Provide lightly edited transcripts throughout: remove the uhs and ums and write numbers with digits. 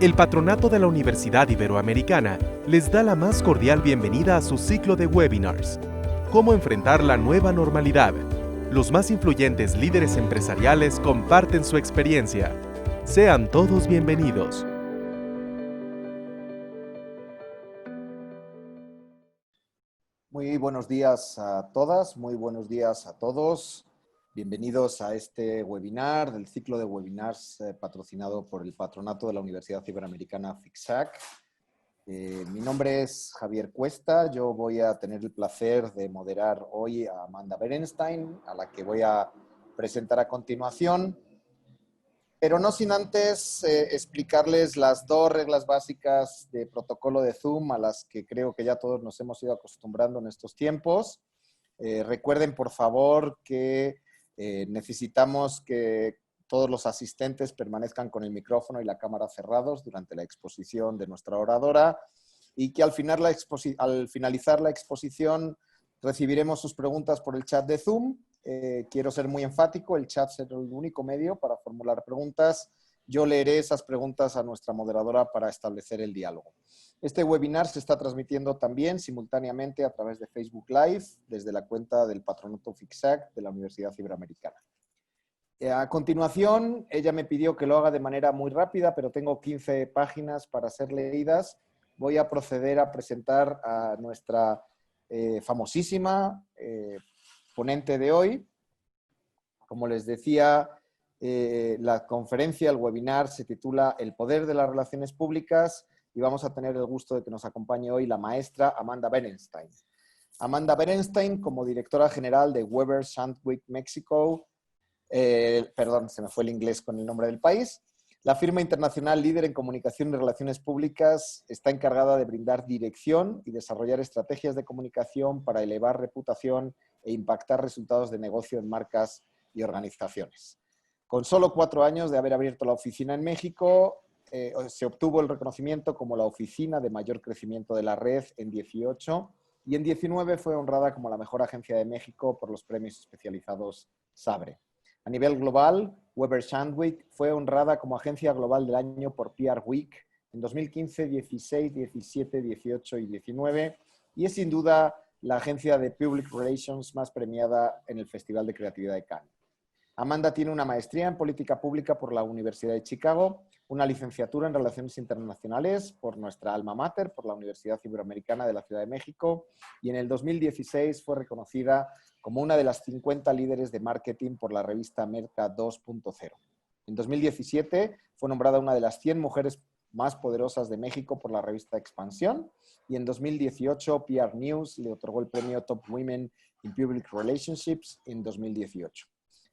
El Patronato de la Universidad Iberoamericana les da la más cordial bienvenida a su ciclo de webinars. ¿Cómo enfrentar la nueva normalidad? Los más influyentes líderes empresariales comparten su experiencia. Sean todos bienvenidos. Muy buenos días a todas, muy buenos días a todos. Bienvenidos a este webinar del ciclo de webinars patrocinado por el Patronato de la Universidad Iberoamericana FICSAC. Mi nombre es Javier Cuesta. Yo voy a tener el placer de moderar hoy a Amanda Berenstein, a la que voy a presentar a continuación. Pero no sin antes explicarles las dos reglas básicas de protocolo de Zoom a las que creo que ya todos nos hemos ido acostumbrando en estos tiempos. Recuerden, por favor, que necesitamos que todos los asistentes permanezcan con el micrófono y la cámara cerrados durante la exposición de nuestra oradora y que al finalizar la exposición recibiremos sus preguntas por el chat de Zoom. Quiero ser muy enfático, el chat será el único medio para formular preguntas. Yo leeré esas preguntas a nuestra moderadora para establecer el diálogo. Este webinar se está transmitiendo también simultáneamente a través de Facebook Live desde la cuenta del Patronato FICSAC de la Universidad Iberoamericana. A continuación, ella me pidió que lo haga de manera muy rápida, pero tengo 15 páginas para ser leídas. Voy a proceder a presentar a nuestra famosísima ponente de hoy. Como les decía, la conferencia, el webinar se titula El poder de las relaciones públicas y vamos a tener el gusto de que nos acompañe hoy la maestra Amanda Berenstein. Amanda Berenstein, como directora general de Weber Shandwick México, perdón, se me fue el inglés con el nombre del país. La firma internacional líder en comunicación y relaciones públicas está encargada de brindar dirección y desarrollar estrategias de comunicación para elevar reputación e impactar resultados de negocio en marcas y organizaciones. Con solo 4 años de haber abierto la oficina en México, se obtuvo el reconocimiento como la oficina de mayor crecimiento de la red en 18 y en 19 fue honrada como la mejor agencia de México por los premios especializados Sabre. A nivel global, Weber Shandwick fue honrada como agencia global del año por PR Week en 2015, 16, 17, 18 y 19 y es sin duda la agencia de Public Relations más premiada en el Festival de Creatividad de Cannes. Amanda tiene una maestría en Política Pública por la Universidad de Chicago, una licenciatura en Relaciones Internacionales por nuestra alma mater, por la Universidad Iberoamericana de la Ciudad de México, y en el 2016 fue reconocida como una de las 50 líderes de marketing por la revista Merca 2.0. En 2017 fue nombrada una de las 100 mujeres más poderosas de México por la revista Expansión, y en 2018 PR News le otorgó el premio Top Women in Public Relationships en 2018.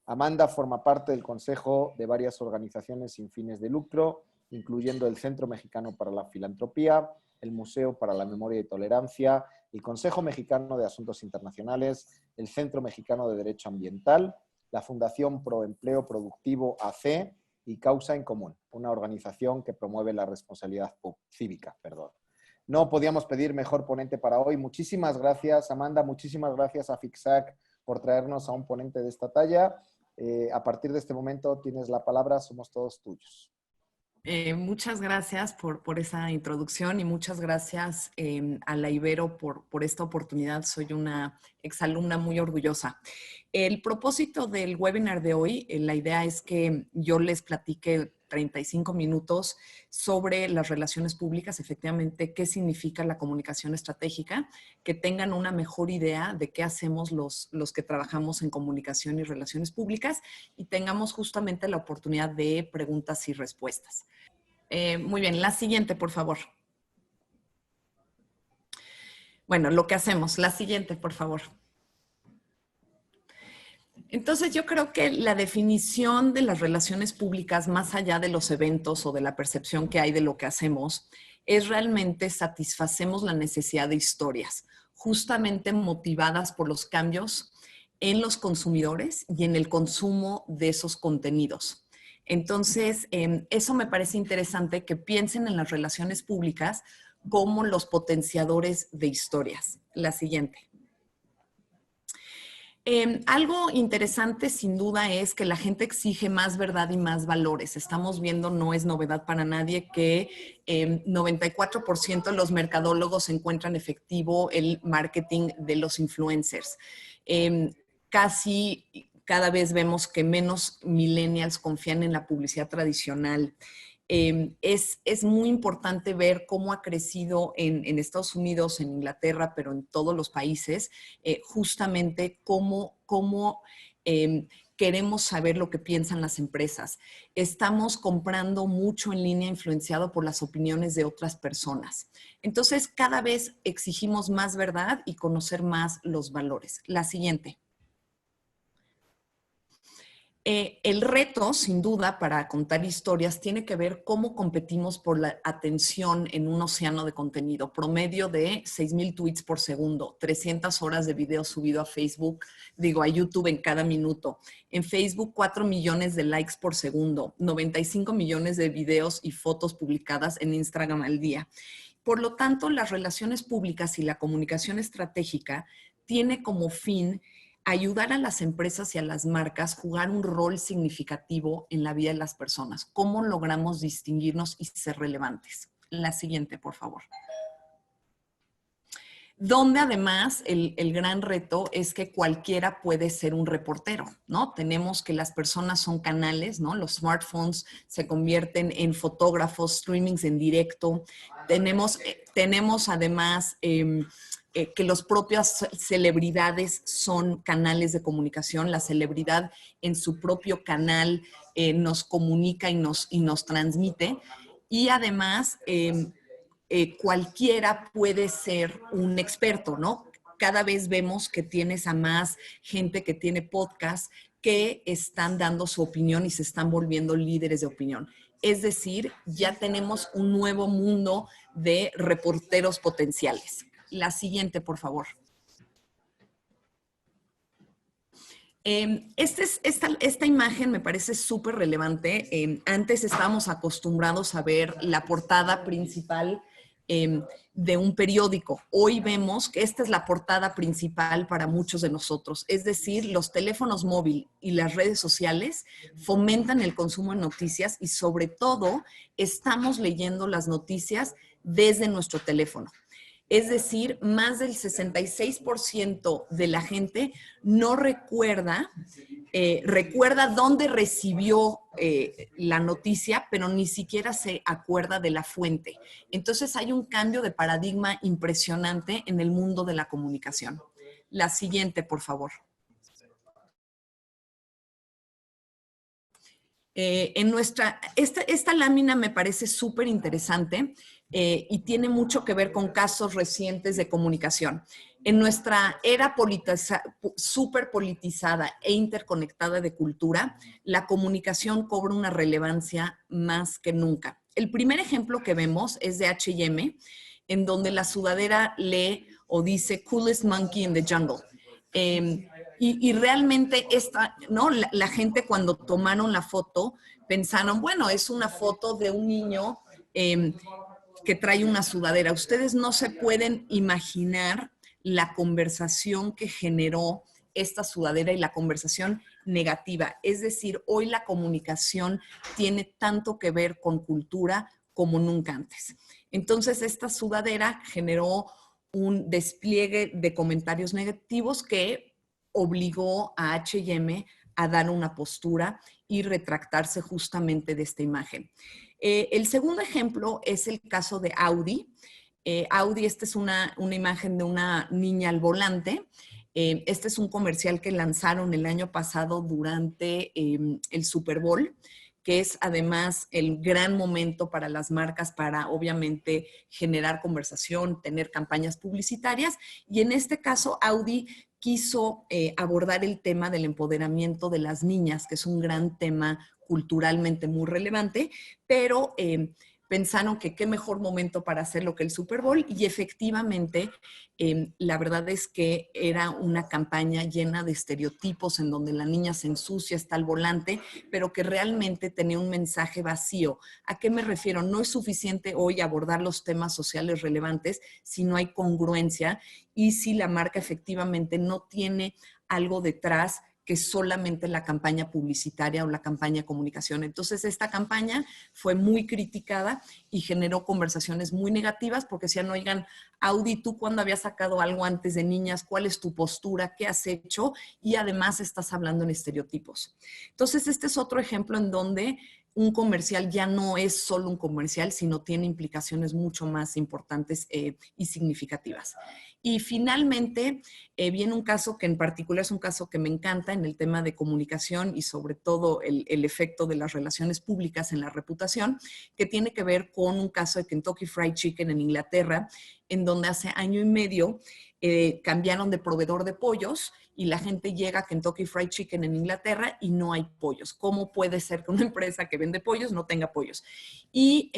Amanda forma parte del consejo de varias organizaciones sin fines de lucro, incluyendo el Centro Mexicano para la Filantropía, el Museo para la Memoria y Tolerancia, el Consejo Mexicano de Asuntos Internacionales, el Centro Mexicano de Derecho Ambiental, la Fundación Pro Empleo Productivo AC y Causa en Común, una organización que promueve la responsabilidad cívica. No podíamos pedir mejor ponente para hoy. Muchísimas gracias, Amanda. Muchísimas gracias a FICSAC por traernos a un ponente de esta talla. A partir de este momento tienes la palabra, somos todos tuyos. Muchas gracias por esa introducción y muchas gracias a la Ibero por esta oportunidad. Soy una exalumna muy orgullosa. El propósito del webinar de hoy, la idea es que yo les platique 35 minutos sobre las relaciones públicas, efectivamente, qué significa la comunicación estratégica, que tengan una mejor idea de qué hacemos los que trabajamos en comunicación y relaciones públicas y tengamos justamente la oportunidad de preguntas y respuestas. Muy bien, la siguiente, por favor. Bueno, lo que hacemos, la siguiente, por favor. Entonces, yo creo que la definición de las relaciones públicas, más allá de los eventos o de la percepción que hay de lo que hacemos, es realmente satisfacemos la necesidad de historias, justamente motivadas por los cambios en los consumidores y en el consumo de esos contenidos. Entonces, eso me parece interesante que piensen en las relaciones públicas como los potenciadores de historias. La siguiente. Algo interesante sin duda es que la gente exige más verdad y más valores. Estamos viendo, no es novedad para nadie, que 94% de los mercadólogos encuentran efectivo el marketing de los influencers. Casi cada vez vemos que menos millennials confían en la publicidad tradicional. Es muy importante ver cómo ha crecido en Estados Unidos, en Inglaterra, pero en todos los países, justamente cómo queremos saber lo que piensan las empresas. Estamos comprando mucho en línea influenciado por las opiniones de otras personas. Entonces, cada vez exigimos más verdad y conocer más los valores. La siguiente. El reto, sin duda, para contar historias tiene que ver cómo competimos por la atención en un océano de contenido. Promedio de 6,000 tweets por segundo, 300 horas de video subido a YouTube en cada minuto. En Facebook, 4 millones de likes por segundo, 95 millones de videos y fotos publicadas en Instagram al día. Por lo tanto, las relaciones públicas y la comunicación estratégica tiene como fin ayudar a las empresas y a las marcas a jugar un rol significativo en la vida de las personas. ¿Cómo logramos distinguirnos y ser relevantes? La siguiente, por favor. Donde además el gran reto es que cualquiera puede ser un reportero, ¿no? Tenemos que las personas son canales, ¿no? Los smartphones se convierten en fotógrafos, streamings en directo. Tenemos además que las propias celebridades son canales de comunicación. La celebridad en su propio canal nos comunica y nos transmite. Y además, cualquiera puede ser un experto, ¿no? Cada vez vemos que tienes a más gente que tiene podcast que están dando su opinión y se están volviendo líderes de opinión. Es decir, ya tenemos un nuevo mundo de reporteros potenciales. La siguiente, por favor. Esta imagen me parece súper relevante. Antes estábamos acostumbrados a ver la portada principal de un periódico. Hoy vemos que esta es la portada principal para muchos de nosotros. Es decir, los teléfonos móviles y las redes sociales fomentan el consumo de noticias y sobre todo estamos leyendo las noticias desde nuestro teléfono. Es decir, más del 66% de la gente no recuerda dónde recibió la noticia, pero ni siquiera se acuerda de la fuente. Entonces hay un cambio de paradigma impresionante en el mundo de la comunicación. La siguiente, por favor. Esta lámina me parece súper interesante y tiene mucho que ver con casos recientes de comunicación. En nuestra era súper politizada e interconectada de cultura, la comunicación cobra una relevancia más que nunca. El primer ejemplo que vemos es de H&M, en donde la sudadera lee o dice "Coolest monkey in the jungle". Y realmente ¿no? La gente cuando tomaron la foto pensaron, bueno, es una foto de un niño que trae una sudadera. Ustedes no se pueden imaginar la conversación que generó esta sudadera y la conversación negativa. Es decir, hoy la comunicación tiene tanto que ver con cultura como nunca antes. Entonces, esta sudadera generó un despliegue de comentarios negativos que obligó a H&M a dar una postura y retractarse justamente de esta imagen. El segundo ejemplo es el caso de Audi. Audi, esta es una imagen de una niña al volante. Este es un comercial que lanzaron el año pasado durante el Super Bowl, que es además el gran momento para las marcas para obviamente generar conversación, tener campañas publicitarias. Y en este caso, Audi quiso abordar el tema del empoderamiento de las niñas, que es un gran tema culturalmente muy relevante, pero pensaron que qué mejor momento para hacerlo que el Super Bowl y efectivamente la verdad es que era una campaña llena de estereotipos en donde la niña se ensucia, está al volante, pero que realmente tenía un mensaje vacío. ¿A qué me refiero? No es suficiente hoy abordar los temas sociales relevantes si no hay congruencia y si la marca efectivamente no tiene algo detrás que solamente la campaña publicitaria o la campaña de comunicación. Entonces, esta campaña fue muy criticada y generó conversaciones muy negativas porque decían, oigan, Audi, ¿tú cuándo habías sacado algo antes de niñas? ¿Cuál es tu postura? ¿Qué has hecho? Y además estás hablando en estereotipos. Entonces, este es otro ejemplo en donde un comercial ya no es solo un comercial, sino tiene implicaciones mucho más importantes y significativas. Y finalmente, viene un caso que en particular es un caso que me encanta en el tema de comunicación y sobre todo el efecto de las relaciones públicas en la reputación, que tiene que ver con un caso de Kentucky Fried Chicken en Inglaterra, en donde hace año y medio cambiaron de proveedor de pollos y la gente llega a Kentucky Fried Chicken en Inglaterra y no hay pollos. ¿Cómo puede ser que una empresa que vende pollos no tenga pollos? Y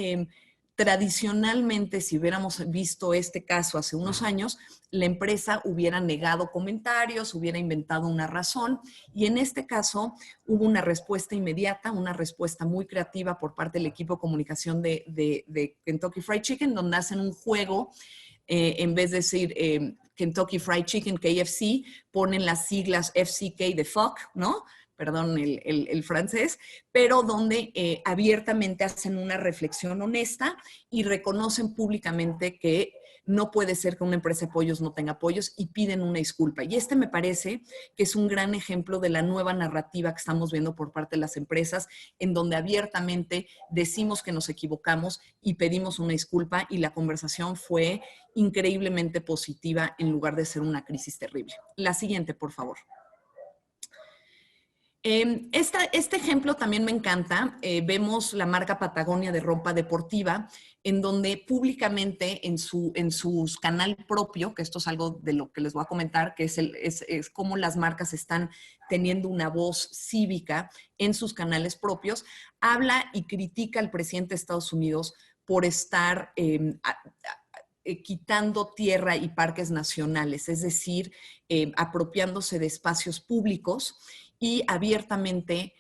tradicionalmente, si hubiéramos visto este caso hace unos años, la empresa hubiera negado comentarios, hubiera inventado una razón, y en este caso hubo una respuesta inmediata, una respuesta muy creativa por parte del equipo de comunicación de Kentucky Fried Chicken, donde hacen un juego, en vez de decir Kentucky Fried Chicken, KFC, ponen las siglas FCK de fuck, ¿no? Perdón el francés, pero donde abiertamente hacen una reflexión honesta y reconocen públicamente que no puede ser que una empresa de pollos no tenga pollos y piden una disculpa. Y este me parece que es un gran ejemplo de la nueva narrativa que estamos viendo por parte de las empresas, en donde abiertamente decimos que nos equivocamos y pedimos una disculpa, y la conversación fue increíblemente positiva en lugar de ser una crisis terrible. La siguiente, por favor. Este ejemplo también me encanta. Vemos la marca Patagonia de ropa deportiva, en donde públicamente en su canal propio, que esto es algo de lo que les voy a comentar, que es cómo las marcas están teniendo una voz cívica en sus canales propios, habla y critica al presidente de Estados Unidos por estar quitando tierra y parques nacionales, es decir, apropiándose de espacios públicos y abiertamente,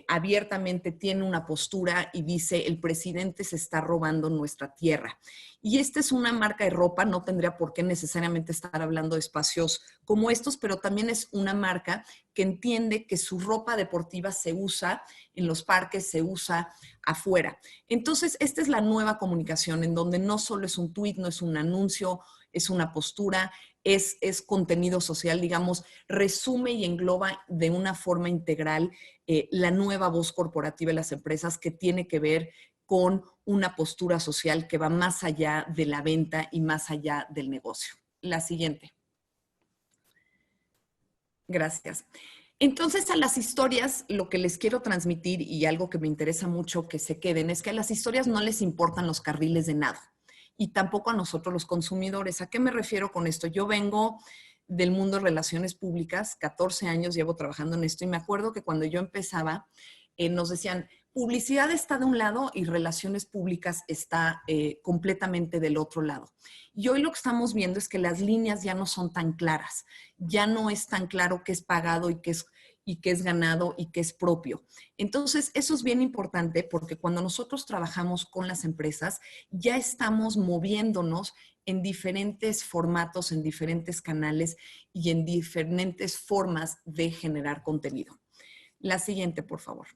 abiertamente tiene una postura y dice, el presidente se está robando nuestra tierra. Y esta es una marca de ropa, no tendría por qué necesariamente estar hablando de espacios como estos, pero también es una marca que entiende que su ropa deportiva se usa en los parques, se usa afuera. Entonces, esta es la nueva comunicación, en donde no solo es un tuit, no es un anuncio, es una postura, es contenido social, digamos, resume y engloba de una forma integral la nueva voz corporativa de las empresas, que tiene que ver con una postura social que va más allá de la venta y más allá del negocio. La siguiente. Gracias. Entonces, a las historias, lo que les quiero transmitir, y algo que me interesa mucho que se queden, es que a las historias no les importan los carriles de nado, y tampoco a nosotros los consumidores. ¿A qué me refiero con esto? Yo vengo del mundo de relaciones públicas, 14 años llevo trabajando en esto, y me acuerdo que cuando yo empezaba, nos decían, publicidad está de un lado y relaciones públicas está completamente del otro lado. Y hoy lo que estamos viendo es que las líneas ya no son tan claras, ya no es tan claro qué es pagado y qué es ganado y qué es propio. Entonces, eso es bien importante, porque cuando nosotros trabajamos con las empresas, ya estamos moviéndonos en diferentes formatos, en diferentes canales y en diferentes formas de generar contenido. La siguiente, por favor.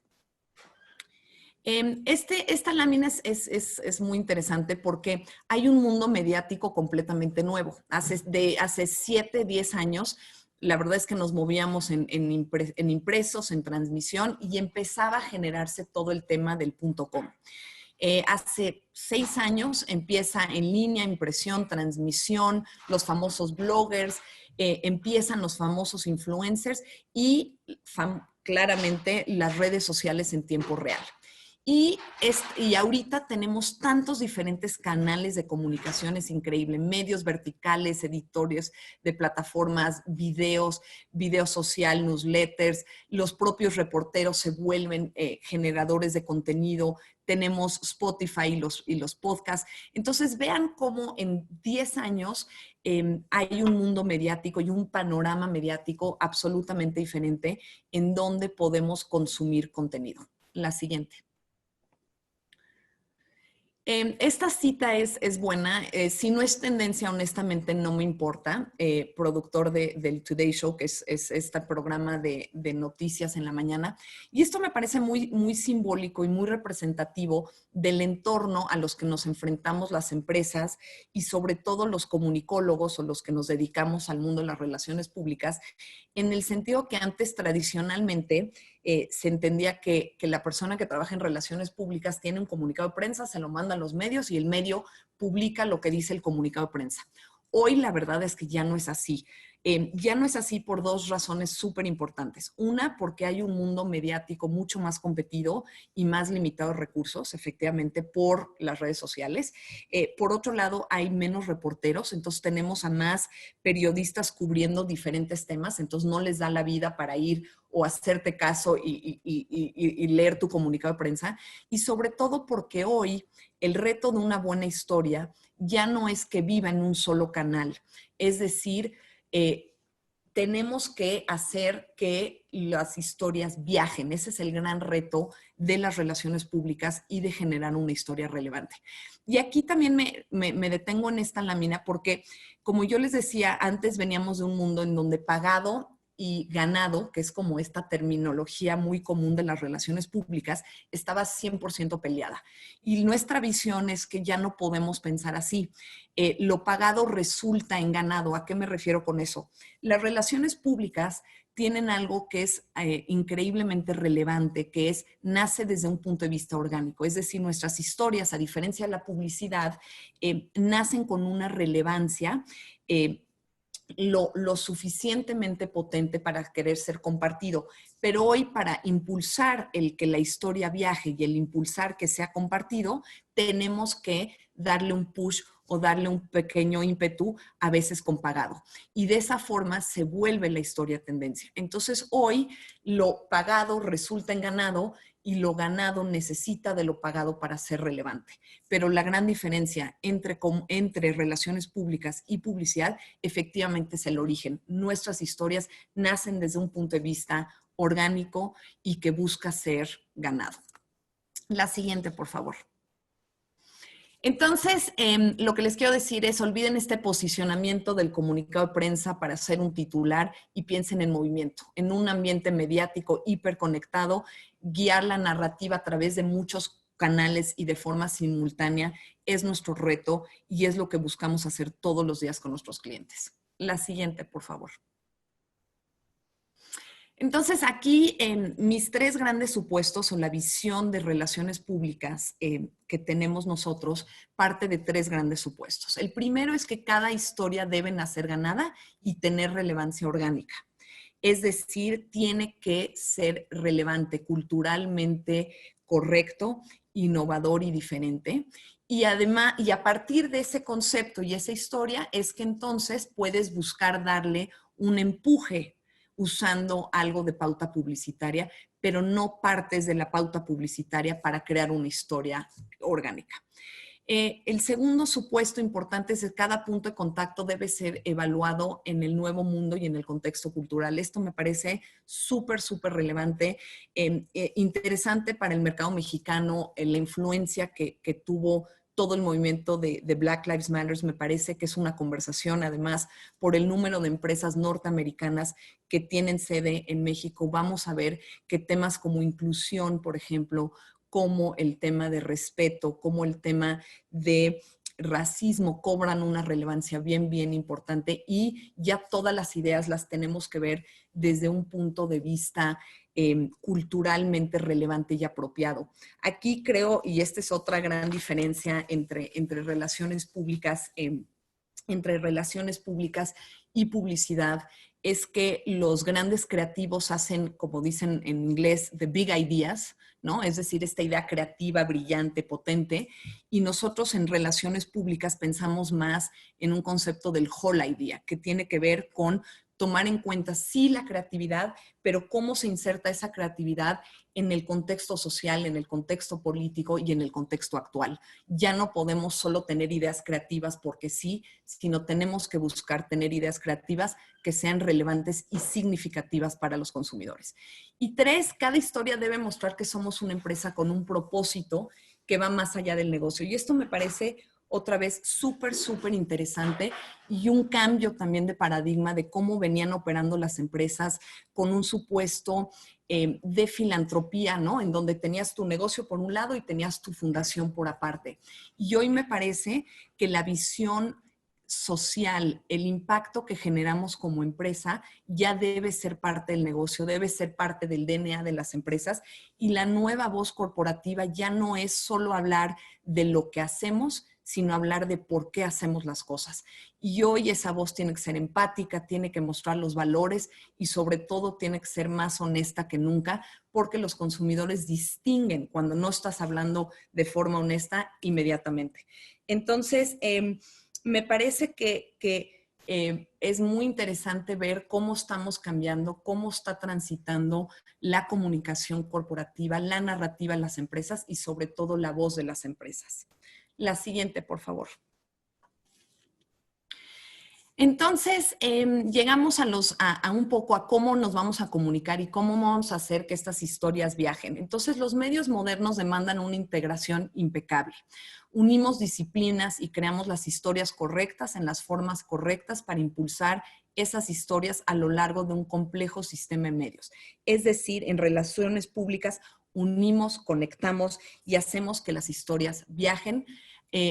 Esta lámina es muy interesante porque hay un mundo mediático completamente nuevo. Hace 7, 10 años, la verdad es que nos movíamos en impresos, en transmisión, y empezaba a generarse todo el tema del .com. Hace 6 años empieza en línea, impresión, transmisión, los famosos bloggers, empiezan los famosos influencers y claramente las redes sociales en tiempo real. Y ahorita tenemos tantos diferentes canales de comunicación, es increíble, medios verticales, editores de plataformas, videos, video social, newsletters, los propios reporteros se vuelven generadores de contenido, tenemos Spotify y los podcasts. Entonces vean cómo en 10 años hay un mundo mediático y un panorama mediático absolutamente diferente en donde podemos consumir contenido. La siguiente. Esta cita es buena. Si no es tendencia, honestamente no me importa. Productor del Today Show, que es este programa de noticias en la mañana. Y esto me parece muy, muy simbólico y muy representativo del entorno a los que nos enfrentamos las empresas y sobre todo los comunicólogos o los que nos dedicamos al mundo de las relaciones públicas, en el sentido que antes tradicionalmente se entendía que la persona que trabaja en relaciones públicas tiene un comunicado de prensa, se lo manda a los medios y el medio publica lo que dice el comunicado de prensa. Hoy la verdad es que ya no es así. Ya no es así por dos razones súper importantes. Una, porque hay un mundo mediático mucho más competido y más limitado de recursos, efectivamente, por las redes sociales. Por otro lado, hay menos reporteros, entonces tenemos a más periodistas cubriendo diferentes temas, entonces no les da la vida para ir o hacerte caso y leer tu comunicado de prensa. Y sobre todo porque hoy el reto de una buena historia ya no es que viva en un solo canal, es decir, tenemos que hacer que las historias viajen. Ese es el gran reto de las relaciones públicas y de generar una historia relevante. Y aquí también me detengo en esta lámina porque, como yo les decía, antes veníamos de un mundo en donde pagado y ganado, que es como esta terminología muy común de las relaciones públicas, estaba 100% peleada. Y nuestra visión es que ya no podemos pensar así. Lo pagado resulta en ganado. ¿A qué me refiero con eso? Las relaciones públicas tienen algo que es increíblemente relevante, que es, nace desde un punto de vista orgánico. Es decir, nuestras historias, a diferencia de la publicidad, nacen con una relevancia lo suficientemente potente para querer ser compartido. Pero hoy, para impulsar el que la historia viaje y el impulsar que sea compartido, tenemos que darle un push o darle un pequeño ímpetu, a veces con pagado. Y de esa forma se vuelve la historia tendencia. Entonces hoy lo pagado resulta en ganado y lo ganado necesita de lo pagado para ser relevante. Pero la gran diferencia entre relaciones públicas y publicidad efectivamente es el origen. Nuestras historias nacen desde un punto de vista orgánico y que busca ser ganado. La siguiente, por favor. Entonces, lo que les quiero decir es, olviden este posicionamiento del comunicado de prensa para hacer un titular y piensen en movimiento. En un ambiente mediático hiperconectado, guiar la narrativa a través de muchos canales y de forma simultánea es nuestro reto y es lo que buscamos hacer todos los días con nuestros clientes. La siguiente, por favor. Entonces, aquí mis tres grandes supuestos o la visión de relaciones públicas que tenemos nosotros parte de tres grandes supuestos. El primero es que cada historia debe nacer ganada y tener relevancia orgánica. Es decir, tiene que ser relevante, culturalmente correcto, innovador y diferente. Y además, y a partir de ese concepto y esa historia es que entonces puedes buscar darle un empuje usando algo de pauta publicitaria, pero no partes de la pauta publicitaria para crear una historia orgánica. El segundo supuesto importante es que cada punto de contacto debe ser evaluado en el nuevo mundo y en el contexto cultural. Esto me parece súper, súper relevante, interesante para el mercado mexicano, la influencia que tuvo todo el movimiento de Black Lives Matter. Me parece que es una conversación, además, por el número de empresas norteamericanas que tienen sede en México. Vamos a ver que temas como inclusión, por ejemplo, como el tema de respeto, como el tema de racismo cobran una relevancia bien, bien importante y ya todas las ideas las tenemos que ver desde un punto de vista culturalmente relevante y apropiado. Aquí creo, y esta es otra gran diferencia entre relaciones públicas, y publicidad, es que los grandes creativos hacen, como dicen en inglés, the big ideas, ¿no? Es decir, esta idea creativa, brillante, potente, y nosotros en relaciones públicas pensamos más en un concepto del whole idea, que tiene que ver con tomar en cuenta, sí, la creatividad, pero cómo se inserta esa creatividad en el contexto social, en el contexto político y en el contexto actual. Ya no podemos solo tener ideas creativas porque sí, sino tenemos que buscar tener ideas creativas que sean relevantes y significativas para los consumidores. Y tres, cada historia debe mostrar que somos una empresa con un propósito que va más allá del negocio. Y esto me parece otra vez súper, súper interesante y un cambio también de paradigma de cómo venían operando las empresas con un supuesto de filantropía, ¿no? En donde tenías tu negocio por un lado y tenías tu fundación por aparte. Y hoy me parece que la visión social, el impacto que generamos como empresa ya debe ser parte del negocio, debe ser parte del DNA de las empresas y la nueva voz corporativa ya no es solo hablar de lo que hacemos, sino hablar de por qué hacemos las cosas. Y hoy esa voz tiene que ser empática, tiene que mostrar los valores y sobre todo tiene que ser más honesta que nunca porque los consumidores distinguen cuando no estás hablando de forma honesta inmediatamente. Entonces, me parece que es muy interesante ver cómo estamos cambiando, cómo está transitando la comunicación corporativa, la narrativa en las empresas y sobre todo la voz de las empresas. La siguiente, por favor. Entonces, llegamos a un poco a cómo nos vamos a comunicar y cómo vamos a hacer que estas historias viajen. Entonces, los medios modernos demandan una integración impecable. Unimos disciplinas y creamos las historias correctas en las formas correctas para impulsar esas historias a lo largo de un complejo sistema de medios. Es decir, en relaciones públicas unimos, conectamos y hacemos que las historias viajen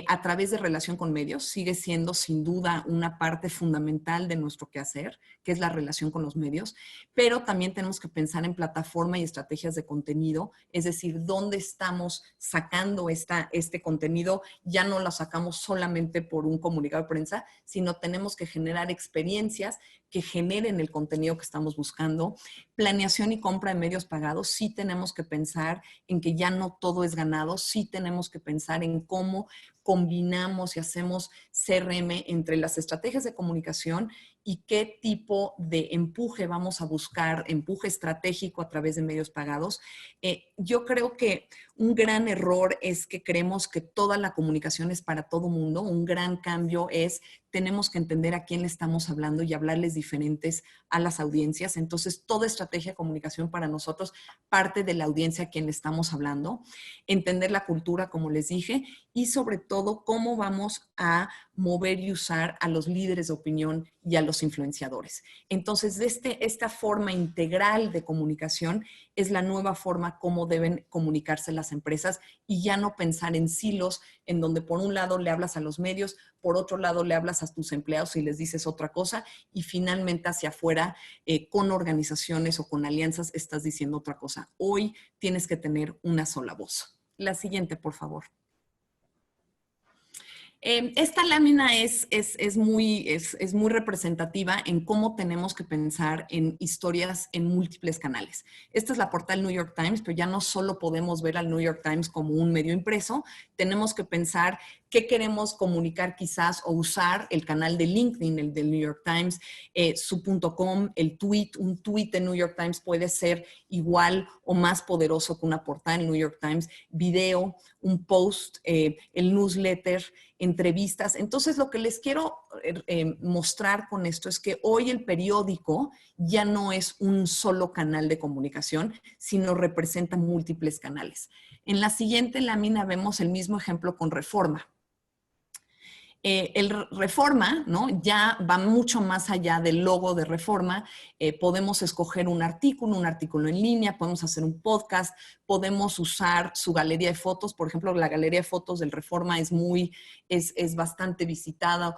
a través de relación con medios. Sigue siendo sin duda una parte fundamental de nuestro quehacer, que es la relación con los medios, pero también tenemos que pensar en plataforma y estrategias de contenido, es decir, dónde estamos sacando este contenido. Ya no lo sacamos solamente por un comunicado de prensa, sino tenemos que generar experiencias que generen el contenido que estamos buscando. Planeación y compra de medios pagados, sí tenemos que pensar en que ya no todo es ganado, sí tenemos que pensar en cómo combinamos y hacemos CRM entre las estrategias de comunicación y qué tipo de empuje vamos a buscar, empuje estratégico a través de medios pagados. Yo creo que un gran error es que creemos que toda la comunicación es para todo mundo. Un gran cambio es tenemos que entender a quién le estamos hablando y hablarles diferentes a las audiencias. Entonces, toda estrategia de comunicación para nosotros parte de la audiencia a quien le estamos hablando. Entender la cultura, como les dije, y sobre todo cómo vamos a mover y usar a los líderes de opinión y a los influenciadores. Entonces, esta forma integral de comunicación es la nueva forma como deben comunicarse las empresas y ya no pensar en silos en donde por un lado le hablas a los medios, por otro lado le hablas a tus empleados y les dices otra cosa y finalmente hacia afuera con organizaciones o con alianzas estás diciendo otra cosa. Hoy tienes que tener una sola voz. La siguiente, por favor. Esta lámina es muy representativa en cómo tenemos que pensar en historias en múltiples canales. Esta es la portada del New York Times, pero ya no solo podemos ver al New York Times como un medio impreso, tenemos que pensar qué queremos comunicar quizás o usar el canal de LinkedIn, el del New York Times, su .com, el tweet. Un tweet de New York Times puede ser igual o más poderoso que una portada en New York Times, video, un post, el newsletter, entrevistas. Entonces, lo que les quiero mostrar con esto es que hoy el periódico ya no es un solo canal de comunicación, sino representa múltiples canales. En la siguiente lámina vemos el mismo ejemplo con Reforma. El Reforma, ¿no? Ya va mucho más allá del logo de Reforma. Podemos escoger un artículo en línea, podemos hacer un podcast, podemos usar su galería de fotos. Por ejemplo, la galería de fotos del Reforma es bastante visitada.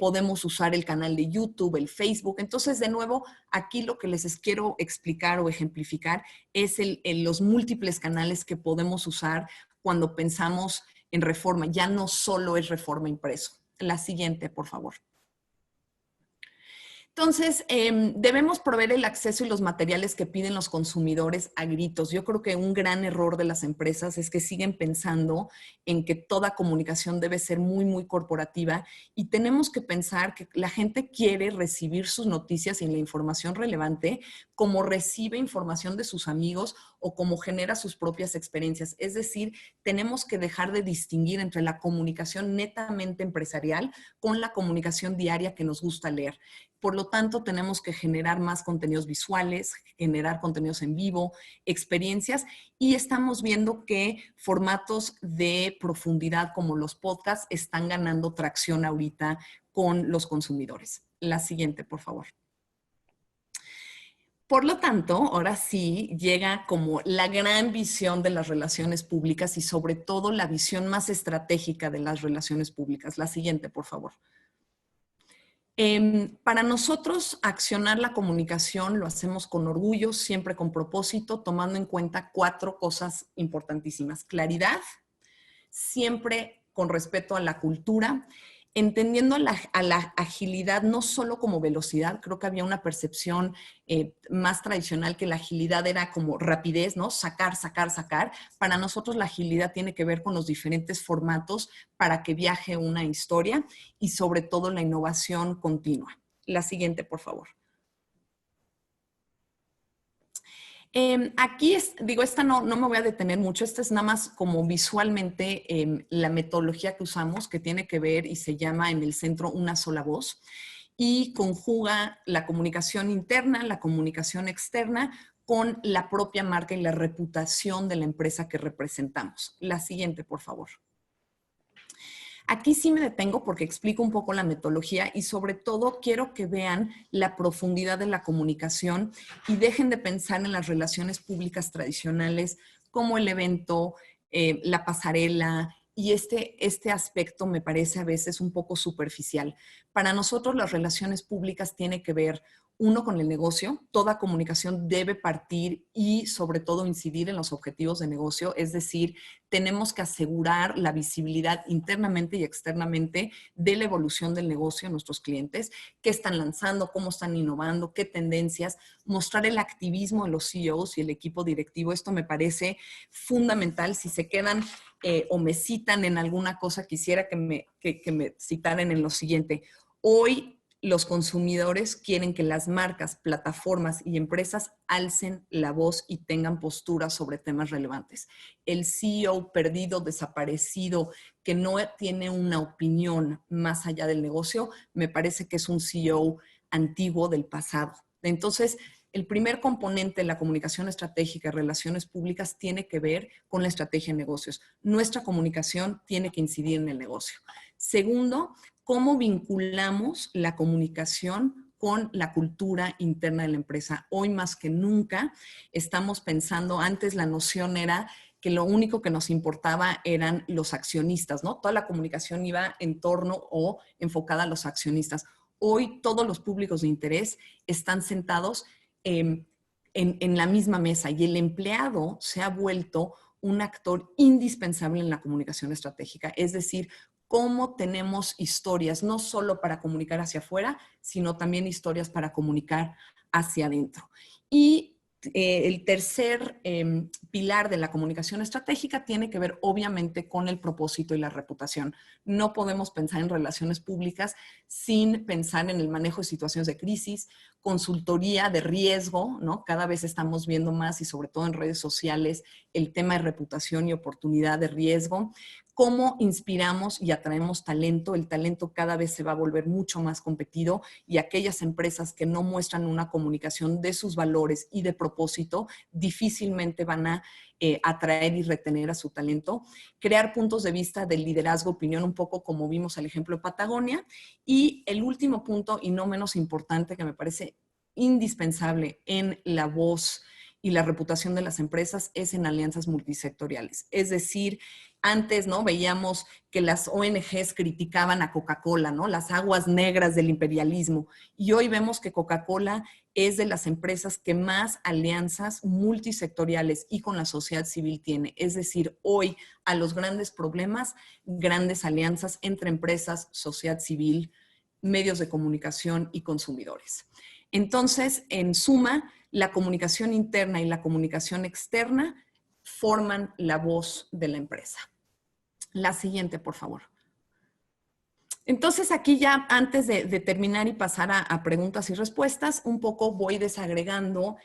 Podemos usar el canal de YouTube, el Facebook. Entonces, de nuevo, aquí lo que les quiero explicar o ejemplificar es los múltiples canales que podemos usar cuando pensamos en Reforma. Ya no solo es Reforma impreso. La siguiente, por favor. Entonces, debemos proveer el acceso y los materiales que piden los consumidores a gritos. Yo creo que un gran error de las empresas es que siguen pensando en que toda comunicación debe ser muy, muy corporativa y tenemos que pensar que la gente quiere recibir sus noticias y la información relevante como recibe información de sus amigos o como genera sus propias experiencias. Es decir, tenemos que dejar de distinguir entre la comunicación netamente empresarial con la comunicación diaria que nos gusta leer. Por lo tanto, tenemos que generar más contenidos visuales, generar contenidos en vivo, experiencias, y estamos viendo que formatos de profundidad como los podcasts están ganando tracción ahorita con los consumidores. La siguiente, por favor. Por lo tanto, ahora sí llega como la gran visión de las relaciones públicas y sobre todo la visión más estratégica de las relaciones públicas. La siguiente, por favor. Para nosotros, accionar la comunicación lo hacemos con orgullo, siempre con propósito, tomando en cuenta 4 cosas importantísimas. Claridad, siempre con respeto a la cultura, entendiendo a la agilidad no solo como velocidad. Creo que había una percepción más tradicional que la agilidad era como rapidez, ¿no? Sacar, sacar, sacar. Para nosotros la agilidad tiene que ver con los diferentes formatos para que viaje una historia y sobre todo la innovación continua. La siguiente, por favor. Aquí, digo, esta no me voy a detener mucho, esta es nada más como visualmente la metodología que usamos, que tiene que ver y se llama en el centro una sola voz, y conjuga la comunicación interna, la comunicación externa, con la propia marca y la reputación de la empresa que representamos. La siguiente, por favor. Aquí sí me detengo porque explico un poco la metodología y sobre todo quiero que vean la profundidad de la comunicación y dejen de pensar en las relaciones públicas tradicionales como el evento, la pasarela, y este aspecto me parece a veces un poco superficial. Para nosotros las relaciones públicas tienen que ver, uno, con el negocio. Toda comunicación debe partir y sobre todo incidir en los objetivos de negocio, es decir, tenemos que asegurar la visibilidad internamente y externamente de la evolución del negocio a nuestros clientes, qué están lanzando, cómo están innovando, qué tendencias, mostrar el activismo de los CEOs y el equipo directivo. Esto me parece fundamental. Si se quedan o me citan en alguna cosa, quisiera que me citaran en lo siguiente. Hoy los consumidores quieren que las marcas, plataformas y empresas alcen la voz y tengan posturas sobre temas relevantes. El CEO perdido, desaparecido, que no tiene una opinión más allá del negocio, me parece que es un CEO antiguo del pasado. Entonces, el primer componente de la comunicación estratégica y relaciones públicas tiene que ver con la estrategia de negocios. Nuestra comunicación tiene que incidir en el negocio. Segundo, cómo vinculamos la comunicación con la cultura interna de la empresa. Hoy más que nunca estamos pensando, antes la noción era que lo único que nos importaba eran los accionistas, ¿no? Toda la comunicación iba en torno o enfocada a los accionistas. Hoy todos los públicos de interés están sentados en la misma mesa y el empleado se ha vuelto un actor indispensable en la comunicación estratégica. Es decir, cómo tenemos historias, no solo para comunicar hacia afuera, sino también historias para comunicar hacia adentro. Y el tercer pilar de la comunicación estratégica tiene que ver obviamente con el propósito y la reputación. No podemos pensar en relaciones públicas sin pensar en el manejo de situaciones de crisis, consultoría de riesgo, ¿no? Cada vez estamos viendo más y sobre todo en redes sociales el tema de reputación y oportunidad de riesgo. Cómo inspiramos y atraemos talento. El talento cada vez se va a volver mucho más competido y aquellas empresas que no muestran una comunicación de sus valores y de propósito difícilmente van a atraer y retener a su talento. Crear puntos de vista del liderazgo, opinión, un poco como vimos el ejemplo de Patagonia. Y el último punto, y no menos importante, que me parece indispensable en la voz y la reputación de las empresas, es en alianzas multisectoriales. Es decir, antes, ¿no? Veíamos que las ONGs criticaban a Coca-Cola, ¿no? Las aguas negras del imperialismo. Y hoy vemos que Coca-Cola es de las empresas que más alianzas multisectoriales y con la sociedad civil tiene. Es decir, hoy a los grandes problemas, grandes alianzas entre empresas, sociedad civil, medios de comunicación y consumidores. Entonces, en suma, la comunicación interna y la comunicación externa forman la voz de la empresa. La siguiente, por favor. Entonces, aquí ya antes de terminar y pasar a preguntas y respuestas, un poco voy desagregando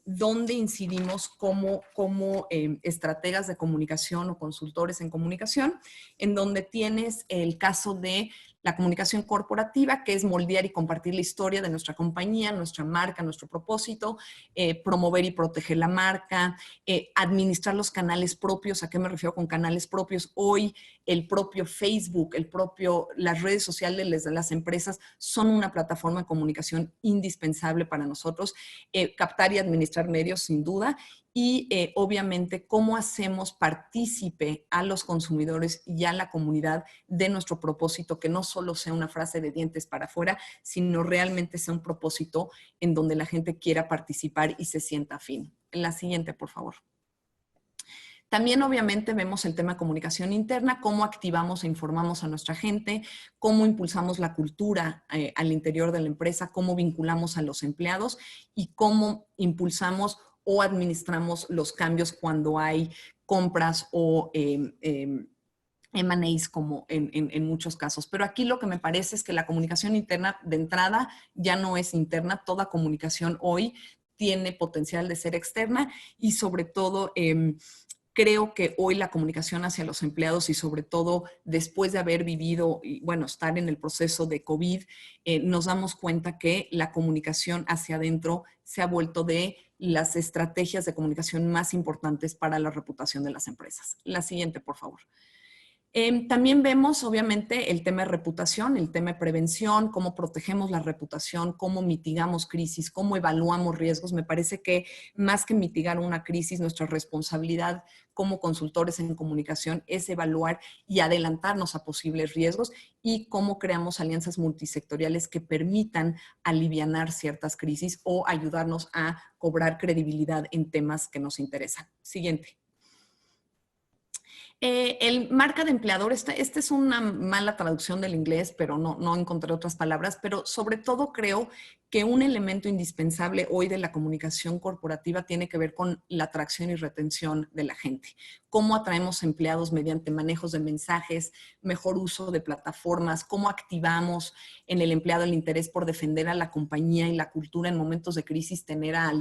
dónde incidimos como estrategas de comunicación o consultores en comunicación, en donde tienes el caso de la comunicación corporativa, que es moldear y compartir la historia de nuestra compañía, nuestra marca, nuestro propósito, promover y proteger la marca, administrar los canales propios. ¿A qué me refiero con canales propios? Hoy el propio Facebook, las redes sociales de las empresas son una plataforma de comunicación indispensable para nosotros. Captar y administrar medios, sin duda. Y obviamente cómo hacemos partícipe a los consumidores y a la comunidad de nuestro propósito, que no solo sea una frase de dientes para afuera, sino realmente sea un propósito en donde la gente quiera participar y se sienta afín. La siguiente, por favor. También obviamente vemos el tema de comunicación interna, cómo activamos e informamos a nuestra gente, cómo impulsamos la cultura al interior de la empresa, cómo vinculamos a los empleados y cómo impulsamos o administramos los cambios cuando hay compras o M&As como en muchos casos. Pero aquí lo que me parece es que la comunicación interna de entrada ya no es interna, toda comunicación hoy tiene potencial de ser externa y sobre todo creo que hoy la comunicación hacia los empleados y sobre todo después de haber vivido y bueno, estar en el proceso de COVID, nos damos cuenta que la comunicación hacia adentro se ha vuelto de las estrategias de comunicación más importantes para la reputación de las empresas. La siguiente, por favor. También vemos, obviamente, el tema de reputación, el tema de prevención, cómo protegemos la reputación, cómo mitigamos crisis, cómo evaluamos riesgos. Me parece que más que mitigar una crisis, nuestra responsabilidad como consultores en comunicación es evaluar y adelantarnos a posibles riesgos y cómo creamos alianzas multisectoriales que permitan alivianar ciertas crisis o ayudarnos a cobrar credibilidad en temas que nos interesan. Siguiente. El marca de empleador, esta es una mala traducción del inglés, pero no encontré otras palabras, pero sobre todo creo que un elemento indispensable hoy de la comunicación corporativa tiene que ver con la atracción y retención de la gente. Cómo atraemos empleados mediante manejos de mensajes, mejor uso de plataformas, cómo activamos en el empleado el interés por defender a la compañía y la cultura en momentos de crisis. Tener a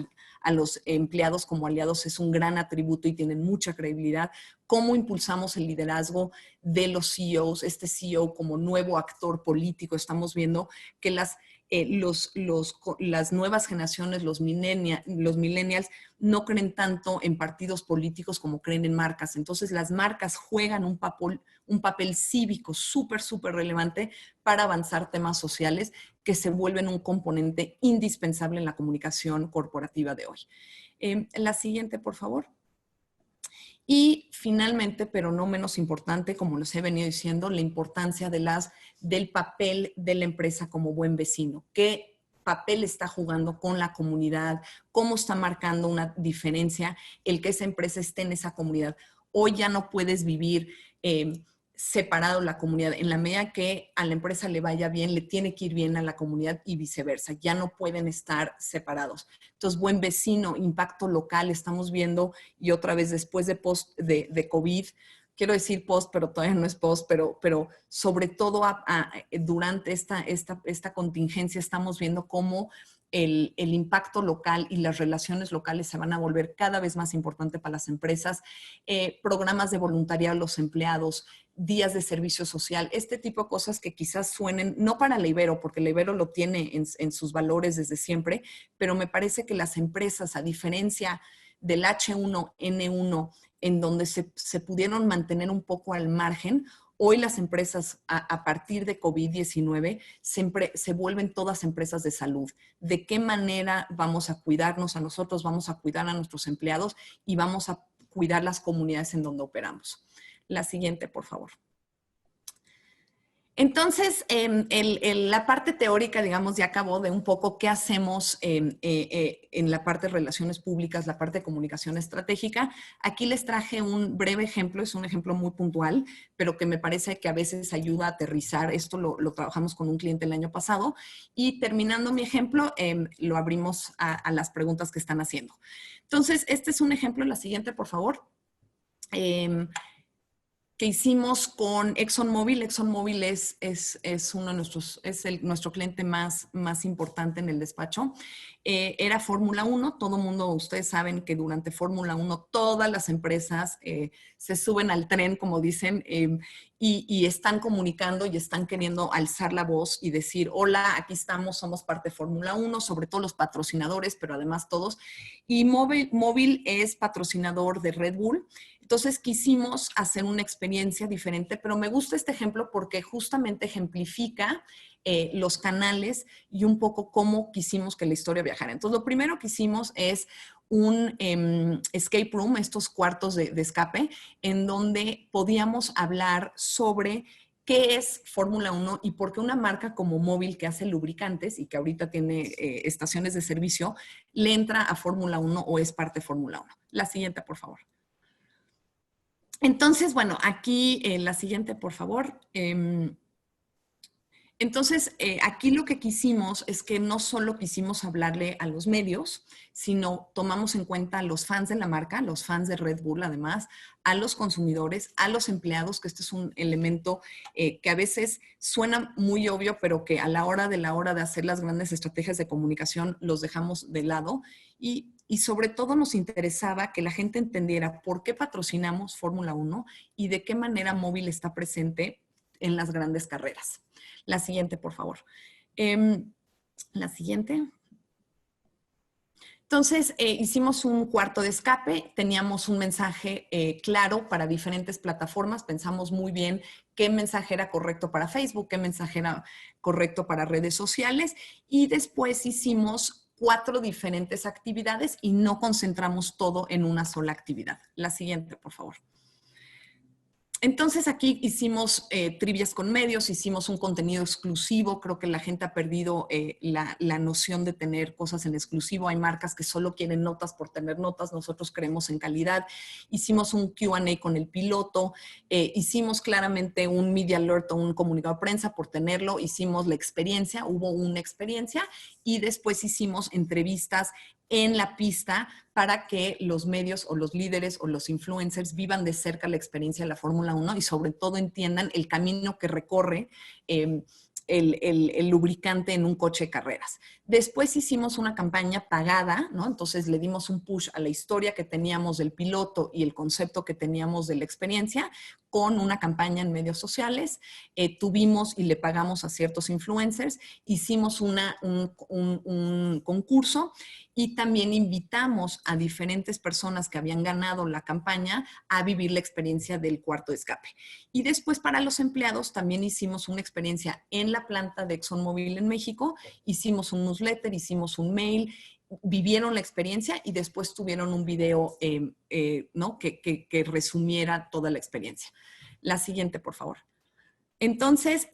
los empleados como aliados es un gran atributo y tienen mucha credibilidad. Cómo impulsamos el liderazgo de los CEOs, este CEO como nuevo actor político. Estamos viendo que las nuevas generaciones, los millennials, no creen tanto en partidos políticos como creen en marcas. Entonces, las marcas juegan un papel cívico súper relevante para avanzar temas sociales que se vuelven un componente indispensable en la comunicación corporativa de hoy. La siguiente, por favor. Y finalmente, pero no menos importante, como les he venido diciendo, la importancia del papel de la empresa como buen vecino. ¿Qué papel está jugando con la comunidad? ¿Cómo está marcando una diferencia el que esa empresa esté en esa comunidad? Hoy ya no puedes vivir separado la comunidad. En la medida que a la empresa le vaya bien, le tiene que ir bien a la comunidad y viceversa. Ya no pueden estar separados. Entonces, buen vecino, impacto local, estamos viendo, y otra vez después de COVID, quiero decir post, pero todavía no es post, pero sobre todo durante esta contingencia estamos viendo cómo el impacto local y las relaciones locales se van a volver cada vez más importantes para las empresas, programas de voluntariado a los empleados, días de servicio social, este tipo de cosas que quizás suenen, no para la Ibero, porque la Ibero lo tiene en sus valores desde siempre, pero me parece que las empresas, a diferencia del H1N1, en donde se pudieron mantener un poco al margen, hoy las empresas, a partir de COVID-19, se vuelven todas empresas de salud. ¿De qué manera vamos a cuidarnos a nosotros, vamos a cuidar a nuestros empleados y vamos a cuidar las comunidades en donde operamos? La siguiente, por favor. Entonces, la parte teórica, digamos, ya acabó de un poco qué hacemos en la parte de relaciones públicas, la parte de comunicación estratégica. Aquí les traje un breve ejemplo, es un ejemplo muy puntual, pero que me parece que a veces ayuda a aterrizar. Esto lo trabajamos con un cliente el año pasado. Y terminando mi ejemplo, lo abrimos a las preguntas que están haciendo. Entonces, este es un ejemplo. La siguiente, por favor. que hicimos con ExxonMobil. ExxonMobil es uno de nuestro cliente más importante en el despacho. Era Fórmula 1. Todo mundo, ustedes saben que durante Fórmula 1 todas las empresas se suben al tren, como dicen, y están comunicando y están queriendo alzar la voz y decir, hola, aquí estamos, somos parte de Fórmula 1, sobre todo los patrocinadores, pero además todos. Y Móvil es patrocinador de Red Bull. Entonces quisimos hacer una experiencia diferente, pero me gusta este ejemplo porque justamente ejemplifica los canales y un poco cómo quisimos que la historia viajara. Entonces, lo primero que hicimos es un escape room, estos cuartos de escape, en donde podíamos hablar sobre qué es Fórmula 1 y por qué una marca como Móvil, que hace lubricantes y que ahorita tiene estaciones de servicio, le entra a Fórmula 1 o es parte de Fórmula 1. La siguiente, por favor. Entonces, bueno, aquí la siguiente, por favor. Entonces, aquí lo que quisimos es que no solo quisimos hablarle a los medios, sino tomamos en cuenta a los fans de la marca, los fans de Red Bull además, a los consumidores, a los empleados, que este es un elemento que a veces suena muy obvio, pero que a la hora de hacer las grandes estrategias de comunicación los dejamos de lado. Y sobre todo nos interesaba que la gente entendiera por qué patrocinamos Fórmula 1 y de qué manera Móvil está presente en las grandes carreras. La siguiente, por favor. La siguiente. Entonces, hicimos un cuarto de escape, teníamos un mensaje claro para diferentes plataformas, pensamos muy bien qué mensaje era correcto para Facebook, qué mensaje era correcto para redes sociales, y después hicimos 4 diferentes actividades y no concentramos todo en una sola actividad. La siguiente, por favor. Entonces aquí hicimos trivias con medios, hicimos un contenido exclusivo. Creo que la gente ha perdido la noción de tener cosas en exclusivo. Hay marcas que solo quieren notas por tener notas. Nosotros creemos en calidad. Hicimos un Q&A con el piloto. Hicimos claramente un media alert o un comunicado de prensa por tenerlo. Hicimos la experiencia, hubo una experiencia y después hicimos entrevistas en la pista para que los medios o los líderes o los influencers vivan de cerca la experiencia de la Fórmula 1 y sobre todo entiendan el camino que recorre el lubricante en un coche de carreras. Después hicimos una campaña pagada, ¿no? Entonces le dimos un push a la historia que teníamos del piloto y el concepto que teníamos de la experiencia con una campaña en medios sociales. Tuvimos y le pagamos a ciertos influencers, hicimos un concurso y también invitamos a diferentes personas que habían ganado la campaña a vivir la experiencia del cuarto de escape. Y después para los empleados también hicimos una experiencia en la planta de ExxonMobil en México, hicimos un newsletter, hicimos un mail, vivieron la experiencia y después tuvieron un video ¿no? que resumiera toda la experiencia. La siguiente, por favor. Entonces,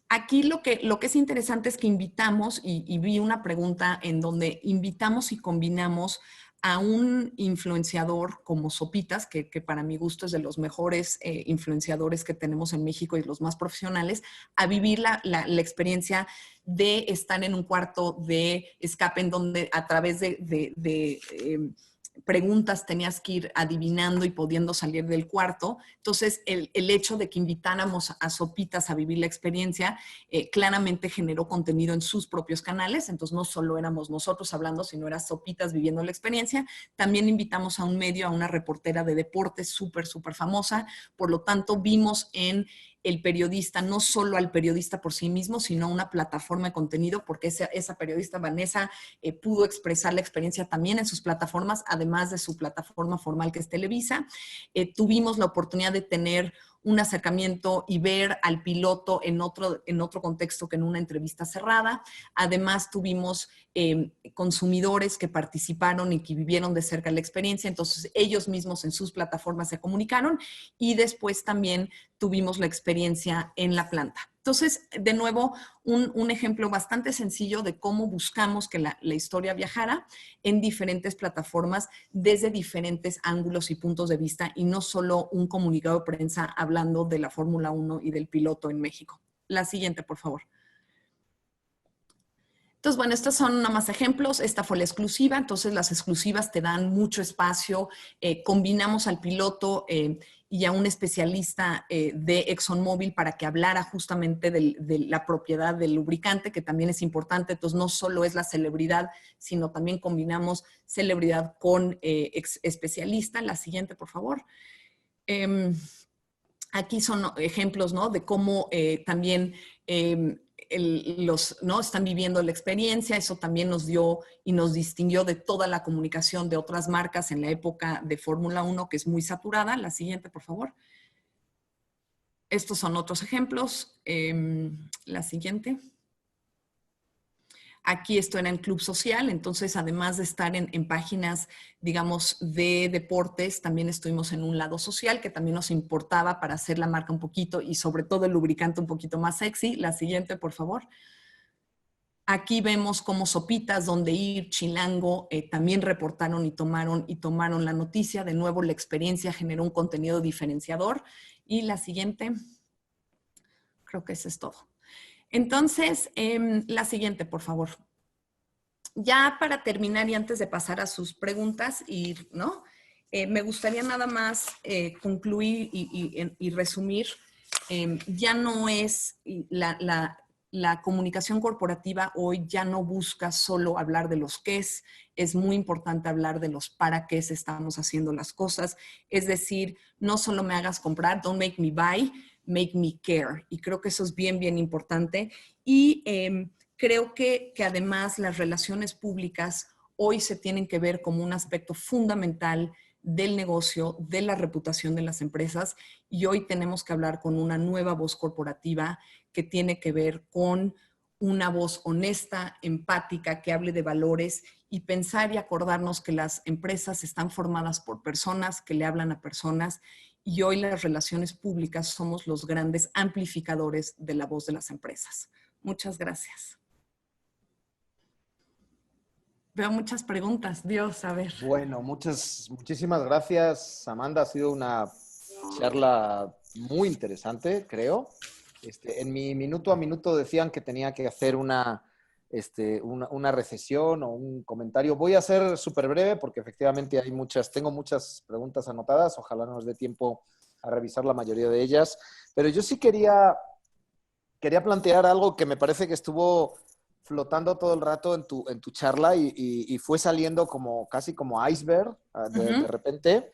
aquí lo que es interesante es que invitamos, y vi una pregunta en donde invitamos y combinamos a un influenciador como Sopitas, que para mi gusto es de los mejores influenciadores que tenemos en México y los más profesionales, a vivir la experiencia de estar en un cuarto de escape en donde a través de preguntas tenías que ir adivinando y pudiendo salir del cuarto. Entonces, el hecho de que invitáramos a Sopitas a vivir la experiencia claramente generó contenido en sus propios canales. Entonces, no solo éramos nosotros hablando, sino era Sopitas viviendo la experiencia. También invitamos a un medio, a una reportera de deportes súper famosa. Por lo tanto, vimos en el periodista, no solo al periodista por sí mismo, sino a una plataforma de contenido, porque esa periodista, Vanessa, pudo expresar la experiencia también en sus plataformas, además de su plataforma formal que es Televisa. Tuvimos la oportunidad de tener un acercamiento y ver al piloto en otro contexto que en una entrevista cerrada. Además, tuvimos consumidores que participaron y que vivieron de cerca la experiencia, entonces ellos mismos en sus plataformas se comunicaron y después también tuvimos la experiencia en la planta. Entonces, de nuevo, un ejemplo bastante sencillo de cómo buscamos que la historia viajara en diferentes plataformas desde diferentes ángulos y puntos de vista y no solo un comunicado de prensa hablando de la Fórmula 1 y del piloto en México. La siguiente, por favor. Entonces, bueno, estos son nada más ejemplos. Esta fue la exclusiva, entonces las exclusivas te dan mucho espacio. Combinamos al piloto y a un especialista de ExxonMobil para que hablara justamente de la propiedad del lubricante, que también es importante. Entonces, no solo es la celebridad, sino también combinamos celebridad con especialista. La siguiente, por favor. Aquí son ejemplos, ¿no? De cómo también ¿no? Están viviendo la experiencia. Eso también nos dio y nos distinguió de toda la comunicación de otras marcas en la época de Fórmula 1, que es muy saturada. La siguiente, por favor. Estos son otros ejemplos. La siguiente. Aquí esto era en Club Social, entonces además de estar en páginas, digamos, de deportes, también estuvimos en un lado social que también nos importaba para hacer la marca un poquito y sobre todo el lubricante un poquito más sexy. La siguiente, por favor. Aquí vemos cómo Sopitas, Donde Ir, Chilango, también reportaron y tomaron la noticia. De nuevo, la experiencia generó un contenido diferenciador. Y la siguiente, creo que eso es todo. Entonces, la siguiente, por favor. Ya para terminar y antes de pasar a sus preguntas, ¿no? Me gustaría nada más concluir y resumir. Ya no es la comunicación corporativa hoy ya no busca solo hablar de los qués, es muy importante hablar de los para qué estamos haciendo las cosas. Es decir, no solo me hagas comprar, don't make me buy, make me care. Y creo que eso es bien, bien importante. Y creo que además las relaciones públicas hoy se tienen que ver como un aspecto fundamental del negocio, de la reputación de las empresas, y hoy tenemos que hablar con una nueva voz corporativa que tiene que ver con una voz honesta, empática, que hable de valores y pensar y acordarnos que las empresas están formadas por personas que le hablan a personas, y hoy las relaciones públicas somos los grandes amplificadores de la voz de las empresas. Muchas gracias. Veo muchas preguntas. Dios, a ver. Bueno, muchísimas gracias, Amanda. Ha sido una charla muy interesante, creo. En mi minuto a minuto decían que tenía que hacer una recesión o un comentario. Voy a ser súper breve porque efectivamente tengo muchas preguntas anotadas. Ojalá nos dé tiempo a revisar la mayoría de ellas. Pero yo sí quería plantear algo que me parece que estuvo flotando todo el rato en tu charla y fue saliendo casi como iceberg de repente.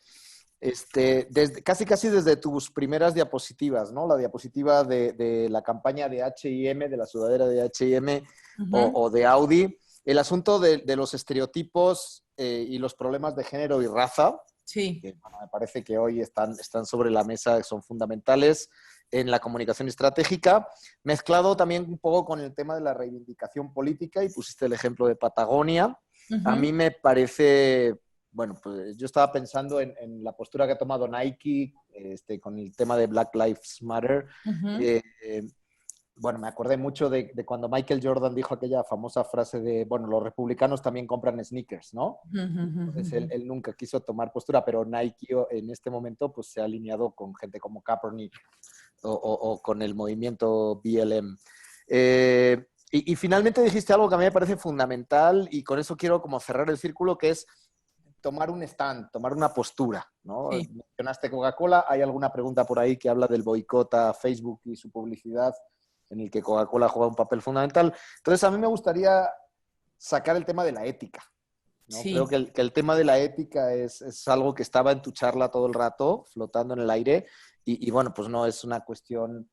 Casi desde tus primeras diapositivas, ¿no? La diapositiva de la campaña de H&M, de la sudadera de H&M o de Audi. El asunto de los estereotipos y los problemas de género y raza, sí, que bueno, me parece que hoy están sobre la mesa, son fundamentales en la comunicación estratégica, mezclado también un poco con el tema de la reivindicación política, y pusiste el ejemplo de Patagonia. A mí me parece... Bueno, pues yo estaba pensando en la postura que ha tomado Nike con el tema de Black Lives Matter. Bueno, me acordé mucho de cuando Michael Jordan dijo aquella famosa frase de, bueno, los republicanos también compran sneakers, ¿no? Entonces él nunca quiso tomar postura, pero Nike en este momento pues se ha alineado con gente como Kaepernick o con el movimiento BLM. Y finalmente dijiste algo que a mí me parece fundamental, y con eso quiero como cerrar el círculo, que es tomar un stand, tomar una postura, ¿no? Sí. Mencionaste Coca-Cola, hay alguna pregunta por ahí que habla del boicot a Facebook y su publicidad, en el que Coca-Cola juega un papel fundamental. Entonces, a mí me gustaría sacar el tema de la ética, ¿no? Sí. Creo que el tema de la ética es algo que estaba en tu charla todo el rato, flotando en el aire, y bueno, pues no es una cuestión...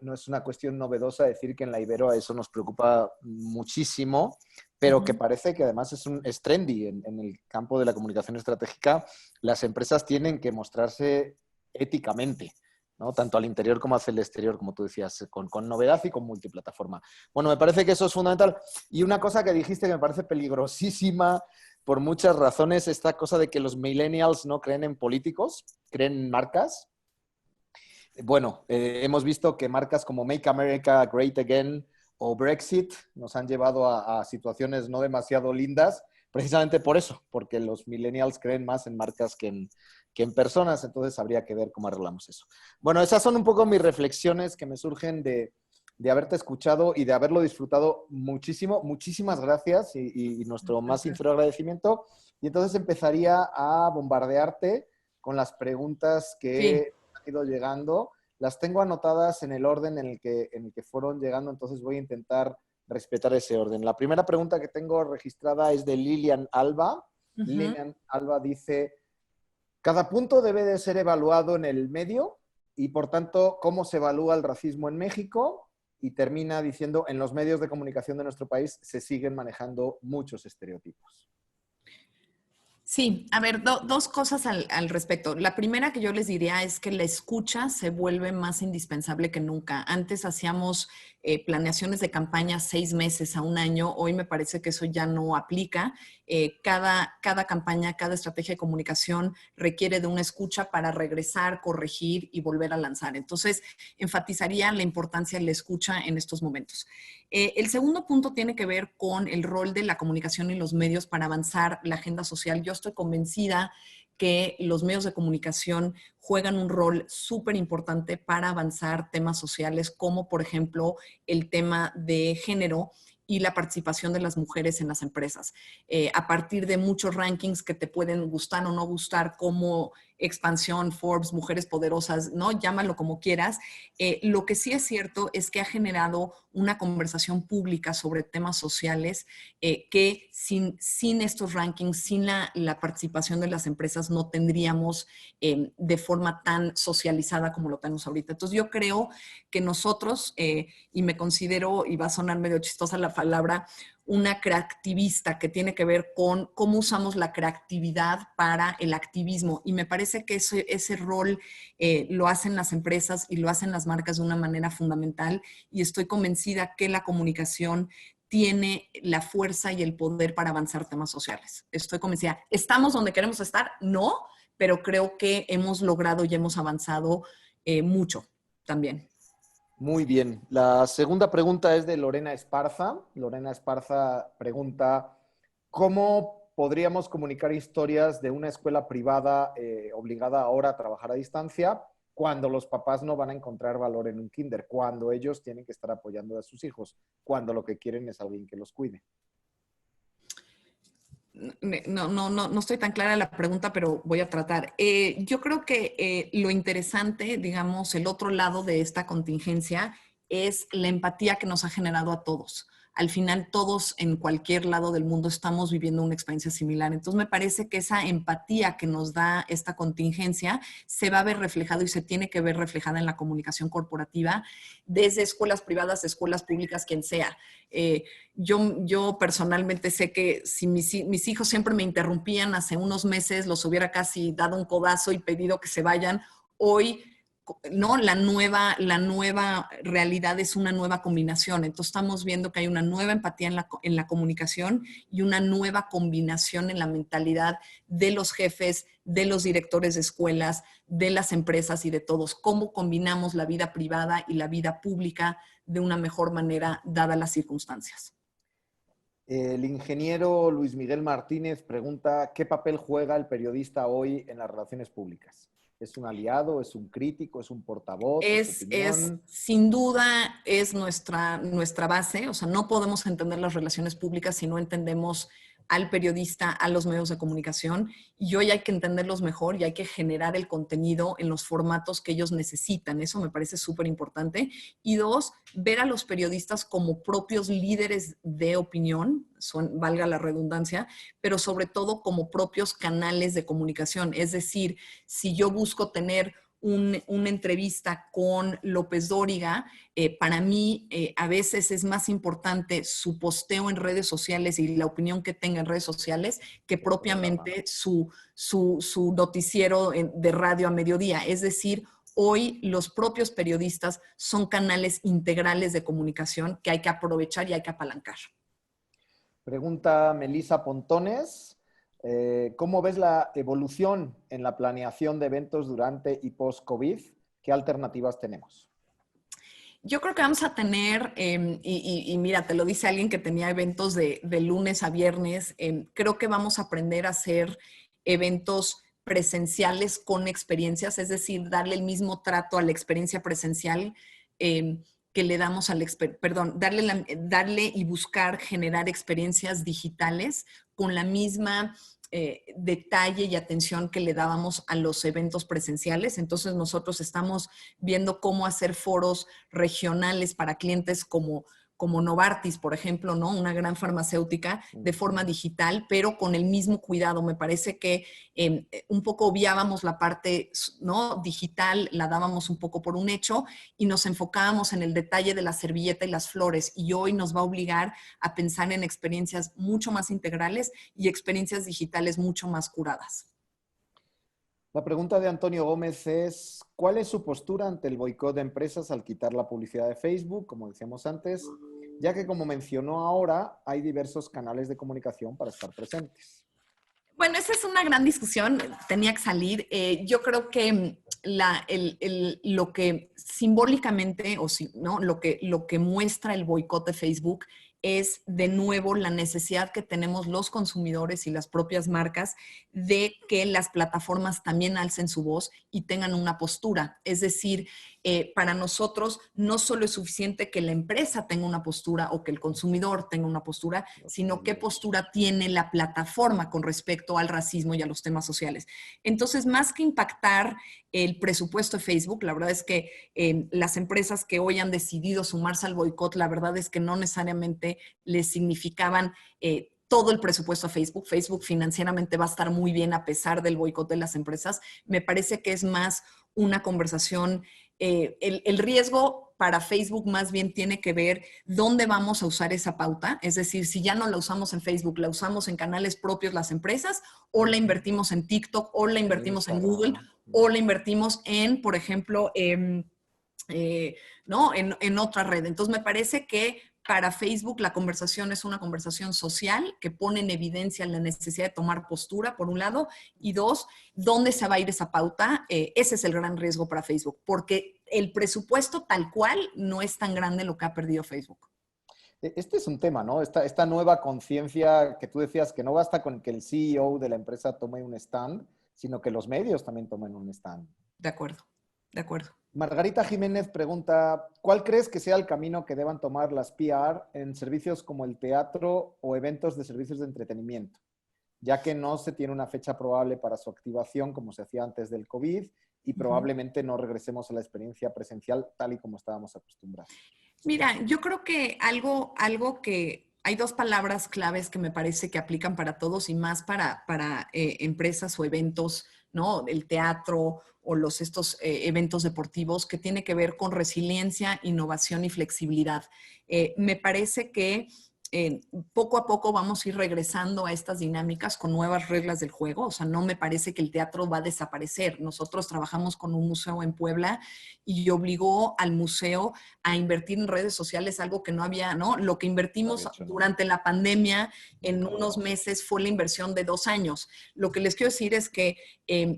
no es una cuestión novedosa decir que en la Ibero a eso nos preocupa muchísimo, pero que parece que además es trendy en el campo de la comunicación estratégica. Las empresas tienen que mostrarse éticamente, ¿no? Tanto al interior como hacia el exterior, como tú decías, con novedad y con multiplataforma. Bueno, me parece que eso es fundamental. Y una cosa que dijiste que me parece peligrosísima por muchas razones, esta cosa de que los millennials no creen en políticos, creen en marcas. Bueno, hemos visto que marcas como Make America Great Again o Brexit nos han llevado a situaciones no demasiado lindas, precisamente por eso, porque los millennials creen más en marcas que en personas. Entonces habría que ver cómo arreglamos eso. Bueno, esas son un poco mis reflexiones que me surgen de de haberte escuchado y de haberlo disfrutado muchísimo. Muchísimas gracias y nuestro más sincero agradecimiento. Y entonces empezaría a bombardearte con las preguntas que han ido llegando. Las tengo anotadas en el orden en el que fueron llegando, entonces voy a intentar respetar ese orden. La primera pregunta que tengo registrada es de Lilian Alba. Lilian Alba dice, cada punto debe de ser evaluado en el medio y, por tanto, ¿cómo se evalúa el racismo en México? Y termina diciendo, en los medios de comunicación de nuestro país se siguen manejando muchos estereotipos. Sí, a ver, dos cosas al respecto. La primera que yo les diría es que la escucha se vuelve más indispensable que nunca. Antes hacíamos planeaciones de campaña 6 meses a un año. Hoy me parece que eso ya no aplica. Cada campaña, cada estrategia de comunicación requiere de una escucha para regresar, corregir y volver a lanzar. Entonces, enfatizaría la importancia de la escucha en estos momentos. El segundo punto tiene que ver con el rol de la comunicación y los medios para avanzar la agenda social. Yo estoy convencida que los medios de comunicación juegan un rol súper importante para avanzar temas sociales, como por ejemplo el tema de género y la participación de las mujeres en las empresas. A partir de muchos rankings que te pueden gustar o no gustar, como Expansión, Forbes, Mujeres Poderosas, ¿no? Llámalo como quieras. Lo que sí es cierto es que ha generado una conversación pública sobre temas sociales que sin estos rankings, sin la participación de las empresas, no tendríamos de forma tan socializada como lo tenemos ahorita. Entonces yo creo que nosotros, y me considero, y va a sonar medio chistosa la palabra, una creativista, que tiene que ver con cómo usamos la creatividad para el activismo. Y me parece que ese rol lo hacen las empresas y lo hacen las marcas de una manera fundamental. Y estoy convencida que la comunicación tiene la fuerza y el poder para avanzar temas sociales. Estoy convencida. ¿Estamos donde queremos estar? No, pero creo que hemos logrado y hemos avanzado mucho también. Muy bien. La segunda pregunta es de Lorena Esparza. Lorena Esparza pregunta, ¿cómo podríamos comunicar historias de una escuela privada obligada ahora a trabajar a distancia cuando los papás no van a encontrar valor en un kinder, cuando ellos tienen que estar apoyando a sus hijos, cuando lo que quieren es alguien que los cuide? No estoy tan clara la pregunta, pero voy a tratar. Yo creo que lo interesante, digamos, el otro lado de esta contingencia es la empatía que nos ha generado a todos. Al final, todos en cualquier lado del mundo estamos viviendo una experiencia similar. Entonces, me parece que esa empatía que nos da esta contingencia se va a ver reflejado y se tiene que ver reflejada en la comunicación corporativa, desde escuelas privadas, escuelas públicas, quien sea. Yo personalmente sé que si mis hijos siempre me interrumpían hace unos meses, los hubiera casi dado un codazo y pedido que se vayan. Hoy, ¿no? La nueva realidad es una nueva combinación. Entonces estamos viendo que hay una nueva empatía en la comunicación y una nueva combinación en la mentalidad de los jefes, de los directores de escuelas, de las empresas y de todos. Cómo combinamos la vida privada y la vida pública de una mejor manera, dadas las circunstancias. El ingeniero Luis Miguel Martínez pregunta, ¿qué papel juega el periodista hoy en las relaciones públicas? ¿Es un aliado? ¿Es un crítico? ¿Es un portavoz? ¿Es opinión? Sin duda, es nuestra base. O sea, no podemos entender las relaciones públicas si no entendemos al periodista, a los medios de comunicación. Y hoy hay que entenderlos mejor y hay que generar el contenido en los formatos que ellos necesitan. Eso me parece súper importante. Y dos, ver a los periodistas como propios líderes de opinión, valga la redundancia, pero sobre todo como propios canales de comunicación. Es decir, si yo busco tener una entrevista con López Dóriga, para mí a veces es más importante su posteo en redes sociales y la opinión que tenga en redes sociales que propiamente su noticiero de radio a mediodía. Es decir, hoy los propios periodistas son canales integrales de comunicación que hay que aprovechar y hay que apalancar. Pregunta Melissa Pontones. ¿Cómo ves la evolución en la planeación de eventos durante y post-COVID? ¿Qué alternativas tenemos? Yo creo que vamos a tener, y mira, te lo dice alguien que tenía eventos de lunes a viernes, creo que vamos a aprender a hacer eventos presenciales con experiencias, es decir, darle el mismo trato a la experiencia presencial que que le damos al darle y buscar generar experiencias digitales con la misma detalle y atención que le dábamos a los eventos presenciales. Entonces nosotros estamos viendo cómo hacer foros regionales para clientes como Novartis, por ejemplo, ¿no? Una gran farmacéutica de forma digital, pero con el mismo cuidado. Me parece que un poco obviábamos la parte, ¿no?, digital, la dábamos un poco por un hecho y nos enfocábamos en el detalle de la servilleta y las flores. Y hoy nos va a obligar a pensar en experiencias mucho más integrales y experiencias digitales mucho más curadas. La pregunta de Antonio Gómez es, ¿cuál es su postura ante el boicot de empresas al quitar la publicidad de Facebook, como decíamos antes, ya que, como mencionó ahora, hay diversos canales de comunicación para estar presentes? Bueno, esa es una gran discusión, tenía que salir. Yo creo que lo que simbólicamente, ¿no?, lo que muestra el boicot de Facebook es de nuevo la necesidad que tenemos los consumidores y las propias marcas de que las plataformas también alcen su voz y tengan una postura. Es decir, para nosotros no solo es suficiente que la empresa tenga una postura o que el consumidor tenga una postura, sino qué postura tiene la plataforma con respecto al racismo y a los temas sociales. Entonces, más que impactar el presupuesto de Facebook, la verdad es que las empresas que hoy han decidido sumarse al boicot, la verdad es que no necesariamente les significaban todo el presupuesto a Facebook. Facebook financieramente va a estar muy bien a pesar del boicot de las empresas. Me parece que es más una conversación. El riesgo para Facebook más bien tiene que ver dónde vamos a usar esa pauta. Es decir, si ya no la usamos en Facebook, la usamos en canales propios las empresas, o la invertimos en TikTok, o la invertimos en Google, o la invertimos en, por ejemplo, ¿no?, en otra red. Entonces, me parece que para Facebook la conversación es una conversación social que pone en evidencia la necesidad de tomar postura, por un lado, y dos, ¿dónde se va a ir esa pauta? Ese es el gran riesgo para Facebook, porque el presupuesto tal cual no es tan grande lo que ha perdido Facebook. Este es un tema, ¿no? Esta nueva conciencia que tú decías que no basta con que el CEO de la empresa tome un stand, sino que los medios también tomen un stand. De acuerdo, de acuerdo. Margarita Jiménez pregunta, ¿cuál crees que sea el camino que deban tomar las PR en servicios como el teatro o eventos de servicios de entretenimiento? Ya que no se tiene una fecha probable para su activación como se hacía antes del COVID y probablemente no regresemos a la experiencia presencial tal y como estábamos acostumbrados. Mira, yo creo que algo que hay dos palabras claves que me parece que aplican para todos y más para empresas o eventos, ¿no? El teatro o estos eventos deportivos, que tiene que ver con resiliencia, innovación y flexibilidad. Me parece que poco a poco vamos a ir regresando a estas dinámicas con nuevas reglas del juego. O sea, no me parece que el teatro va a desaparecer. Nosotros trabajamos con un museo en Puebla y obligó al museo a invertir en redes sociales, algo que no había, ¿no? Lo que invertimos durante la pandemia en unos meses fue la inversión de 2 años. Lo que les quiero decir es que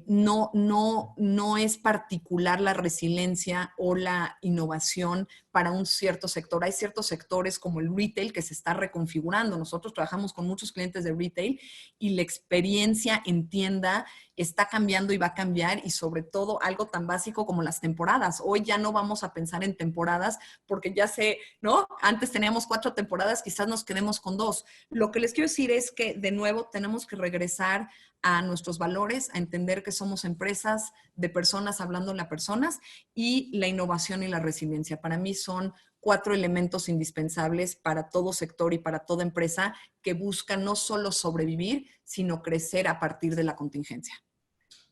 no es particular la resiliencia o la innovación para un cierto sector. Hay ciertos sectores como el retail que se está reconfigurando. Nosotros trabajamos con muchos clientes de retail y la experiencia en tienda está cambiando y va a cambiar, y sobre todo algo tan básico como las temporadas. Hoy ya no vamos a pensar en temporadas porque ya sé, ¿no? Antes teníamos 4 temporadas, quizás nos quedemos con 2. Lo que les quiero decir es que, de nuevo, tenemos que regresar a nuestros valores, a entender que somos empresas de personas hablándole a personas, y la innovación y la resiliencia. Para mí son 4 elementos indispensables para todo sector y para toda empresa que busca no solo sobrevivir, sino crecer a partir de la contingencia.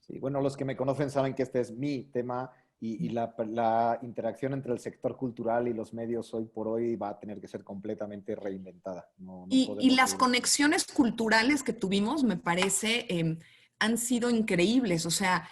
Sí, bueno, los que me conocen saben que este es mi tema y la interacción entre el sector cultural y los medios hoy por hoy va a tener que ser completamente reinventada. Y las conexiones culturales que tuvimos, me parece, han sido increíbles. O sea,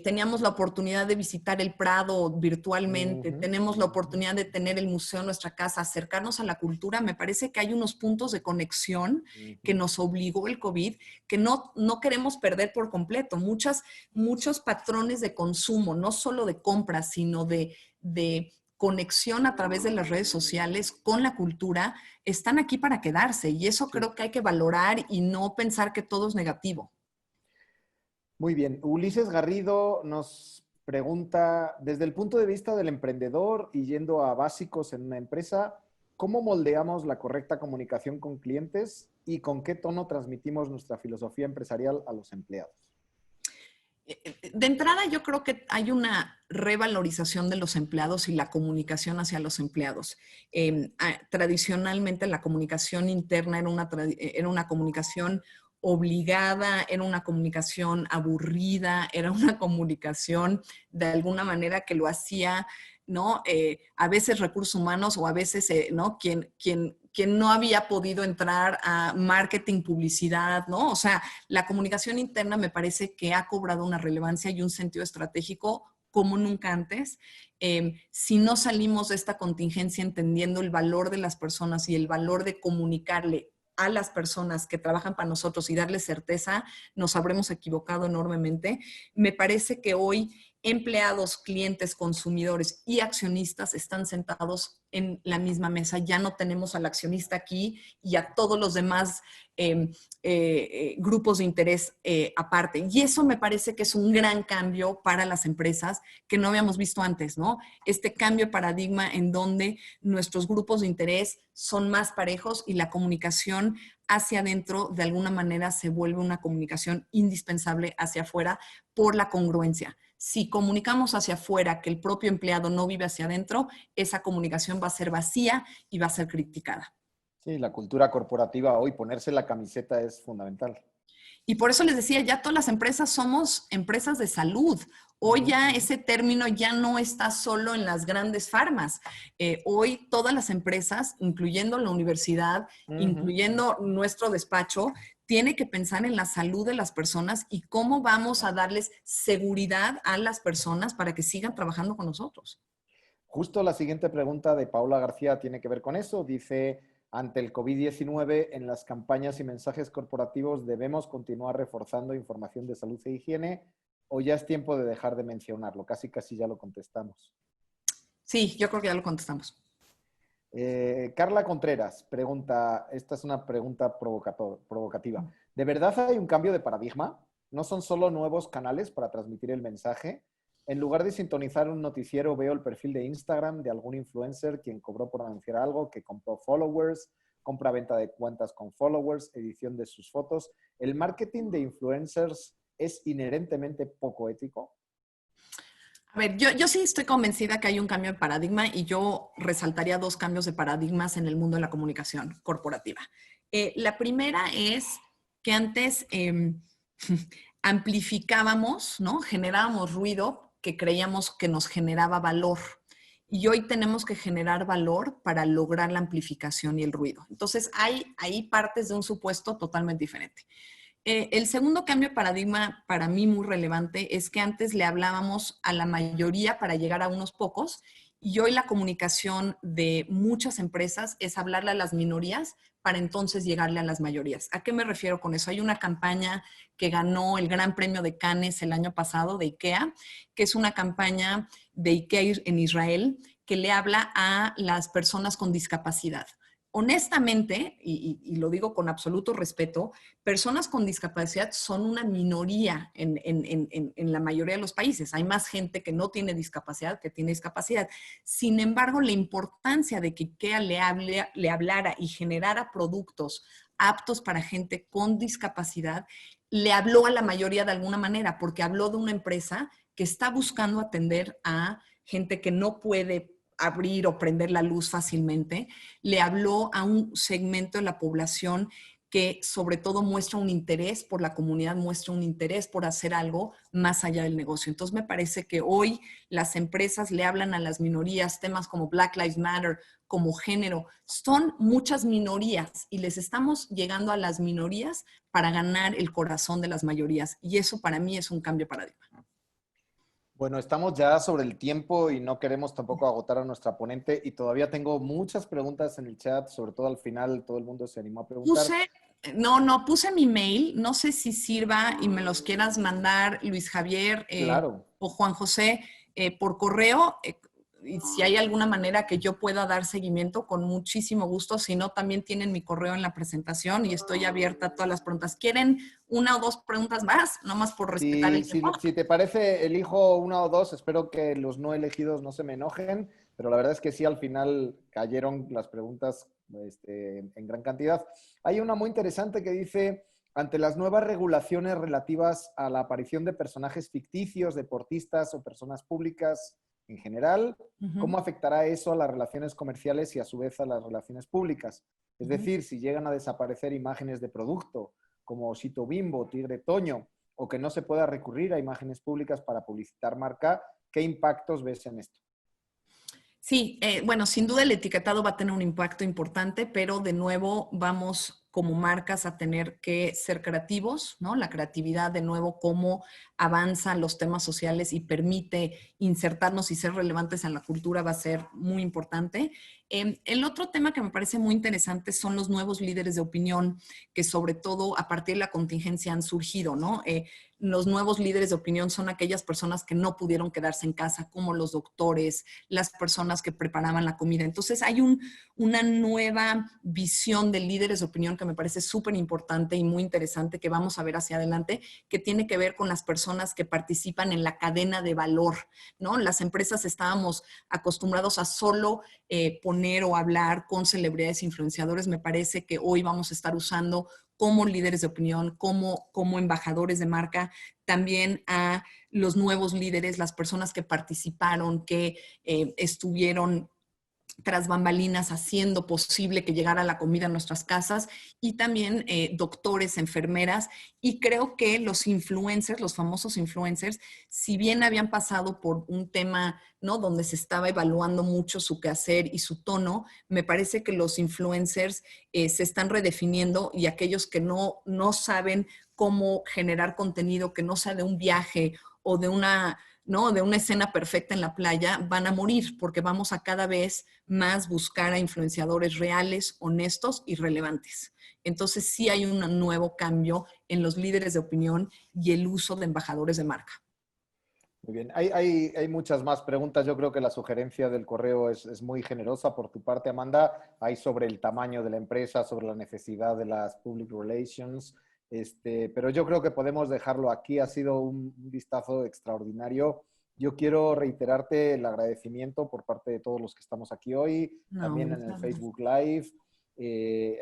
teníamos la oportunidad de visitar el Prado virtualmente, tenemos la oportunidad de tener el museo en nuestra casa, acercarnos a la cultura. Me parece que hay unos puntos de conexión que nos obligó el COVID, que no queremos perder por completo. Muchos patrones de consumo, no solo de compra, sino de conexión a través de las redes sociales con la cultura, están aquí para quedarse. Y eso creo que hay que valorar y no pensar que todo es negativo. Muy bien. Ulises Garrido nos pregunta, desde el punto de vista del emprendedor y yendo a básicos en una empresa, ¿cómo moldeamos la correcta comunicación con clientes y con qué tono transmitimos nuestra filosofía empresarial a los empleados? De entrada, yo creo que hay una revalorización de los empleados y la comunicación hacia los empleados. Tradicionalmente, la comunicación interna era una comunicación obligada, era una comunicación aburrida, era una comunicación de alguna manera que lo hacía, ¿no? A veces recursos humanos o a veces, ¿no? Quien no había podido entrar a marketing, publicidad, ¿no? O sea, la comunicación interna me parece que ha cobrado una relevancia y un sentido estratégico como nunca antes. Si no salimos de esta contingencia entendiendo el valor de las personas y el valor de comunicarle a las personas que trabajan para nosotros y darles certeza, nos habremos equivocado enormemente. Me parece que hoy empleados, clientes, consumidores y accionistas están sentados en la misma mesa. Ya no tenemos al accionista aquí y a todos los demás grupos de interés aparte. Y eso me parece que es un gran cambio para las empresas que no habíamos visto antes, ¿no? Este cambio de paradigma en donde nuestros grupos de interés son más parejos y la comunicación hacia adentro de alguna manera se vuelve una comunicación indispensable hacia afuera por la congruencia. Si comunicamos hacia afuera que el propio empleado no vive hacia adentro, esa comunicación va a ser vacía y va a ser criticada. Sí, la cultura corporativa hoy, ponerse la camiseta es fundamental. Y por eso les decía, ya todas las empresas somos empresas de salud. Hoy ya ese término ya no está solo en las grandes farmas. Hoy todas las empresas, incluyendo la universidad, incluyendo nuestro despacho, tiene que pensar en la salud de las personas y cómo vamos a darles seguridad a las personas para que sigan trabajando con nosotros. Justo la siguiente pregunta de Paula García tiene que ver con eso. Dice, ante el COVID-19, en las campañas y mensajes corporativos, ¿debemos continuar reforzando información de salud e higiene o ya es tiempo de dejar de mencionarlo? Casi ya lo contestamos. Sí, yo creo que ya lo contestamos. Carla Contreras pregunta, esta es una pregunta provocativa. ¿De verdad hay un cambio de paradigma? ¿No son solo nuevos canales para transmitir el mensaje? En lugar de sintonizar un noticiero, veo el perfil de Instagram de algún influencer quien cobró por anunciar algo, que compró followers, compra-venta de cuentas con followers, edición de sus fotos. ¿El marketing de influencers es inherentemente poco ético? A ver, yo sí estoy convencida que hay un cambio de paradigma y yo resaltaría dos cambios de paradigmas en el mundo de la comunicación corporativa. La primera es que antes amplificábamos, ¿no? Generábamos ruido que creíamos que nos generaba valor. Y hoy tenemos que generar valor para lograr la amplificación y el ruido. Entonces, hay partes de un supuesto totalmente diferente. El segundo cambio de paradigma para mí muy relevante es que antes le hablábamos a la mayoría para llegar a unos pocos y hoy la comunicación de muchas empresas es hablarle a las minorías para entonces llegarle a las mayorías. ¿A qué me refiero con eso? Hay una campaña que ganó el Gran Premio de Cannes el año pasado de IKEA, que es una campaña de IKEA en Israel que le habla a las personas con discapacidad. Honestamente, y lo digo con absoluto respeto, personas con discapacidad son una minoría en la mayoría de los países. Hay más gente que no tiene discapacidad que tiene discapacidad. Sin embargo, la importancia de que IKEA le hablara y generara productos aptos para gente con discapacidad, le habló a la mayoría de alguna manera, porque habló de una empresa que está buscando atender a gente que no puede abrir o prender la luz fácilmente, le habló a un segmento de la población que sobre todo muestra un interés por la comunidad, muestra un interés por hacer algo más allá del negocio. Entonces me parece que hoy las empresas le hablan a las minorías, temas como Black Lives Matter, como género, son muchas minorías y les estamos llegando a las minorías para ganar el corazón de las mayorías. Y eso para mí es un cambio de paradigma. Bueno, estamos ya sobre el tiempo y no queremos tampoco agotar a nuestra ponente y todavía tengo muchas preguntas en el chat, sobre todo al final todo el mundo se animó a preguntar. Puse mi mail, no sé si sirva y me los quieras mandar Luis Javier Claro. o Juan José por correo. y si hay alguna manera que yo pueda dar seguimiento, con muchísimo gusto. Si no, también tienen mi correo en la presentación y estoy abierta a todas las preguntas. ¿Quieren una o dos preguntas más? Nomás por respetar el tiempo. Si te parece, elijo una o dos. Espero que los no elegidos no se me enojen, pero la verdad es que sí, al final cayeron las preguntas en gran cantidad. Hay una muy interesante que dice: ante las nuevas regulaciones relativas a la aparición de personajes ficticios, deportistas o personas públicas en general, ¿cómo afectará eso a las relaciones comerciales y a su vez a las relaciones públicas? Es decir, si llegan a desaparecer imágenes de producto como Osito Bimbo, Tigre Toño, o que no se pueda recurrir a imágenes públicas para publicitar marca, ¿qué impactos ves en esto? Sí, bueno, sin duda el etiquetado va a tener un impacto importante, pero de nuevo vamos como marcas a tener que ser creativos, ¿no? La creatividad, de nuevo, cómo avanzan los temas sociales y permite insertarnos y ser relevantes en la cultura, va a ser muy importante. El otro tema que me parece muy interesante son los nuevos líderes de opinión que sobre todo a partir de la contingencia han surgido, ¿no? Los nuevos líderes de opinión son aquellas personas que no pudieron quedarse en casa, como los doctores, las personas que preparaban la comida. Entonces hay una nueva visión de líderes de opinión que me parece súper importante y muy interesante, que vamos a ver hacia adelante, que tiene que ver con las personas que participan en la cadena de valor, ¿no? Las empresas estábamos acostumbrados a solo poner o hablar con celebridades influenciadores. Me parece que hoy vamos a estar usando como líderes de opinión, como embajadores de marca, también a los nuevos líderes, las personas que participaron, que estuvieron tras bambalinas haciendo posible que llegara la comida a nuestras casas, y también doctores, enfermeras, y creo que los influencers, los famosos influencers, si bien habían pasado por un tema, ¿no?, donde se estaba evaluando mucho su quehacer y su tono, me parece que los influencers se están redefiniendo, y aquellos que no saben cómo generar contenido, que no sea de un viaje o de una escena perfecta en la playa, van a morir, porque vamos a cada vez más buscar a influenciadores reales, honestos y relevantes. Entonces sí hay un nuevo cambio en los líderes de opinión y el uso de embajadores de marca. Muy bien. Hay muchas más preguntas. Yo creo que la sugerencia del correo es muy generosa por tu parte, Amanda. Hay sobre el tamaño de la empresa, sobre la necesidad de las public relations, pero yo creo que podemos dejarlo aquí. Ha sido un vistazo extraordinario. Yo quiero reiterarte el agradecimiento por parte de todos los que estamos aquí hoy, también en el Facebook Live.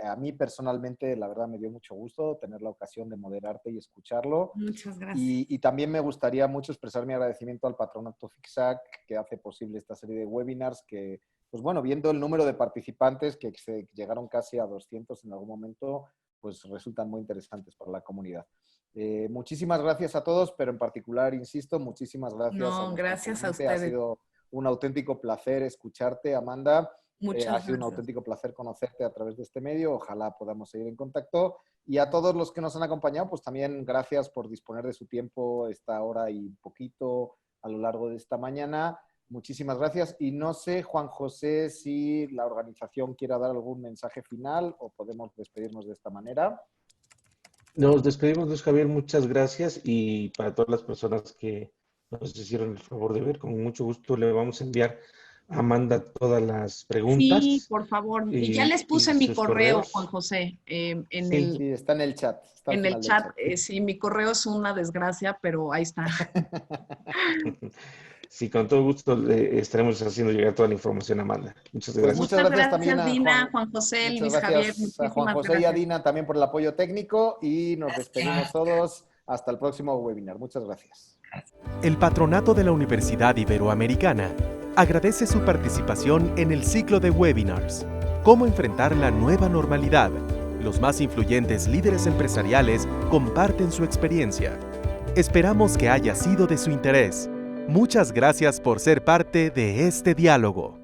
A mí personalmente, la verdad, me dio mucho gusto tener la ocasión de moderarte y escucharlo. Muchas gracias. Y también me gustaría mucho expresar mi agradecimiento al Patronato FICSAC, que hace posible esta serie de webinars que, pues bueno, viendo el número de participantes, que se llegaron casi a 200 en algún momento, pues resultan muy interesantes para la comunidad. Muchísimas gracias a todos, pero en particular, insisto, muchísimas gracias. No, gracias a ustedes. Ha sido un auténtico placer escucharte, Amanda. Ha sido un auténtico placer conocerte a través de este medio. Ojalá podamos seguir en contacto. Y a todos los que nos han acompañado, pues también gracias por disponer de su tiempo esta hora y un poquito a lo largo de esta mañana. Muchísimas gracias. Y no sé, Juan José, si la organización quiera dar algún mensaje final o podemos despedirnos de esta manera. Nos despedimos, Luis Javier. Muchas gracias. Y para todas las personas que nos hicieron el favor de ver, con mucho gusto le vamos a enviar a Amanda todas las preguntas. Sí, por favor. Y ya les puse mi correo, Juan José. Sí, está en el chat. En el chat. Sí, mi correo es una desgracia, pero ahí está. Sí, con todo gusto estaremos haciendo llegar toda la información a Amanda. Muchas gracias. Muchas gracias también a Dina, Juan José, Luis Javier. A Juan José y a Dina también por el apoyo técnico, y nos despedimos todos. Hasta el próximo webinar. Muchas gracias. El Patronato de la Universidad Iberoamericana agradece su participación en el ciclo de webinars ¿Cómo enfrentar la nueva normalidad? Los más influyentes líderes empresariales comparten su experiencia. Esperamos que haya sido de su interés. Muchas gracias por ser parte de este diálogo.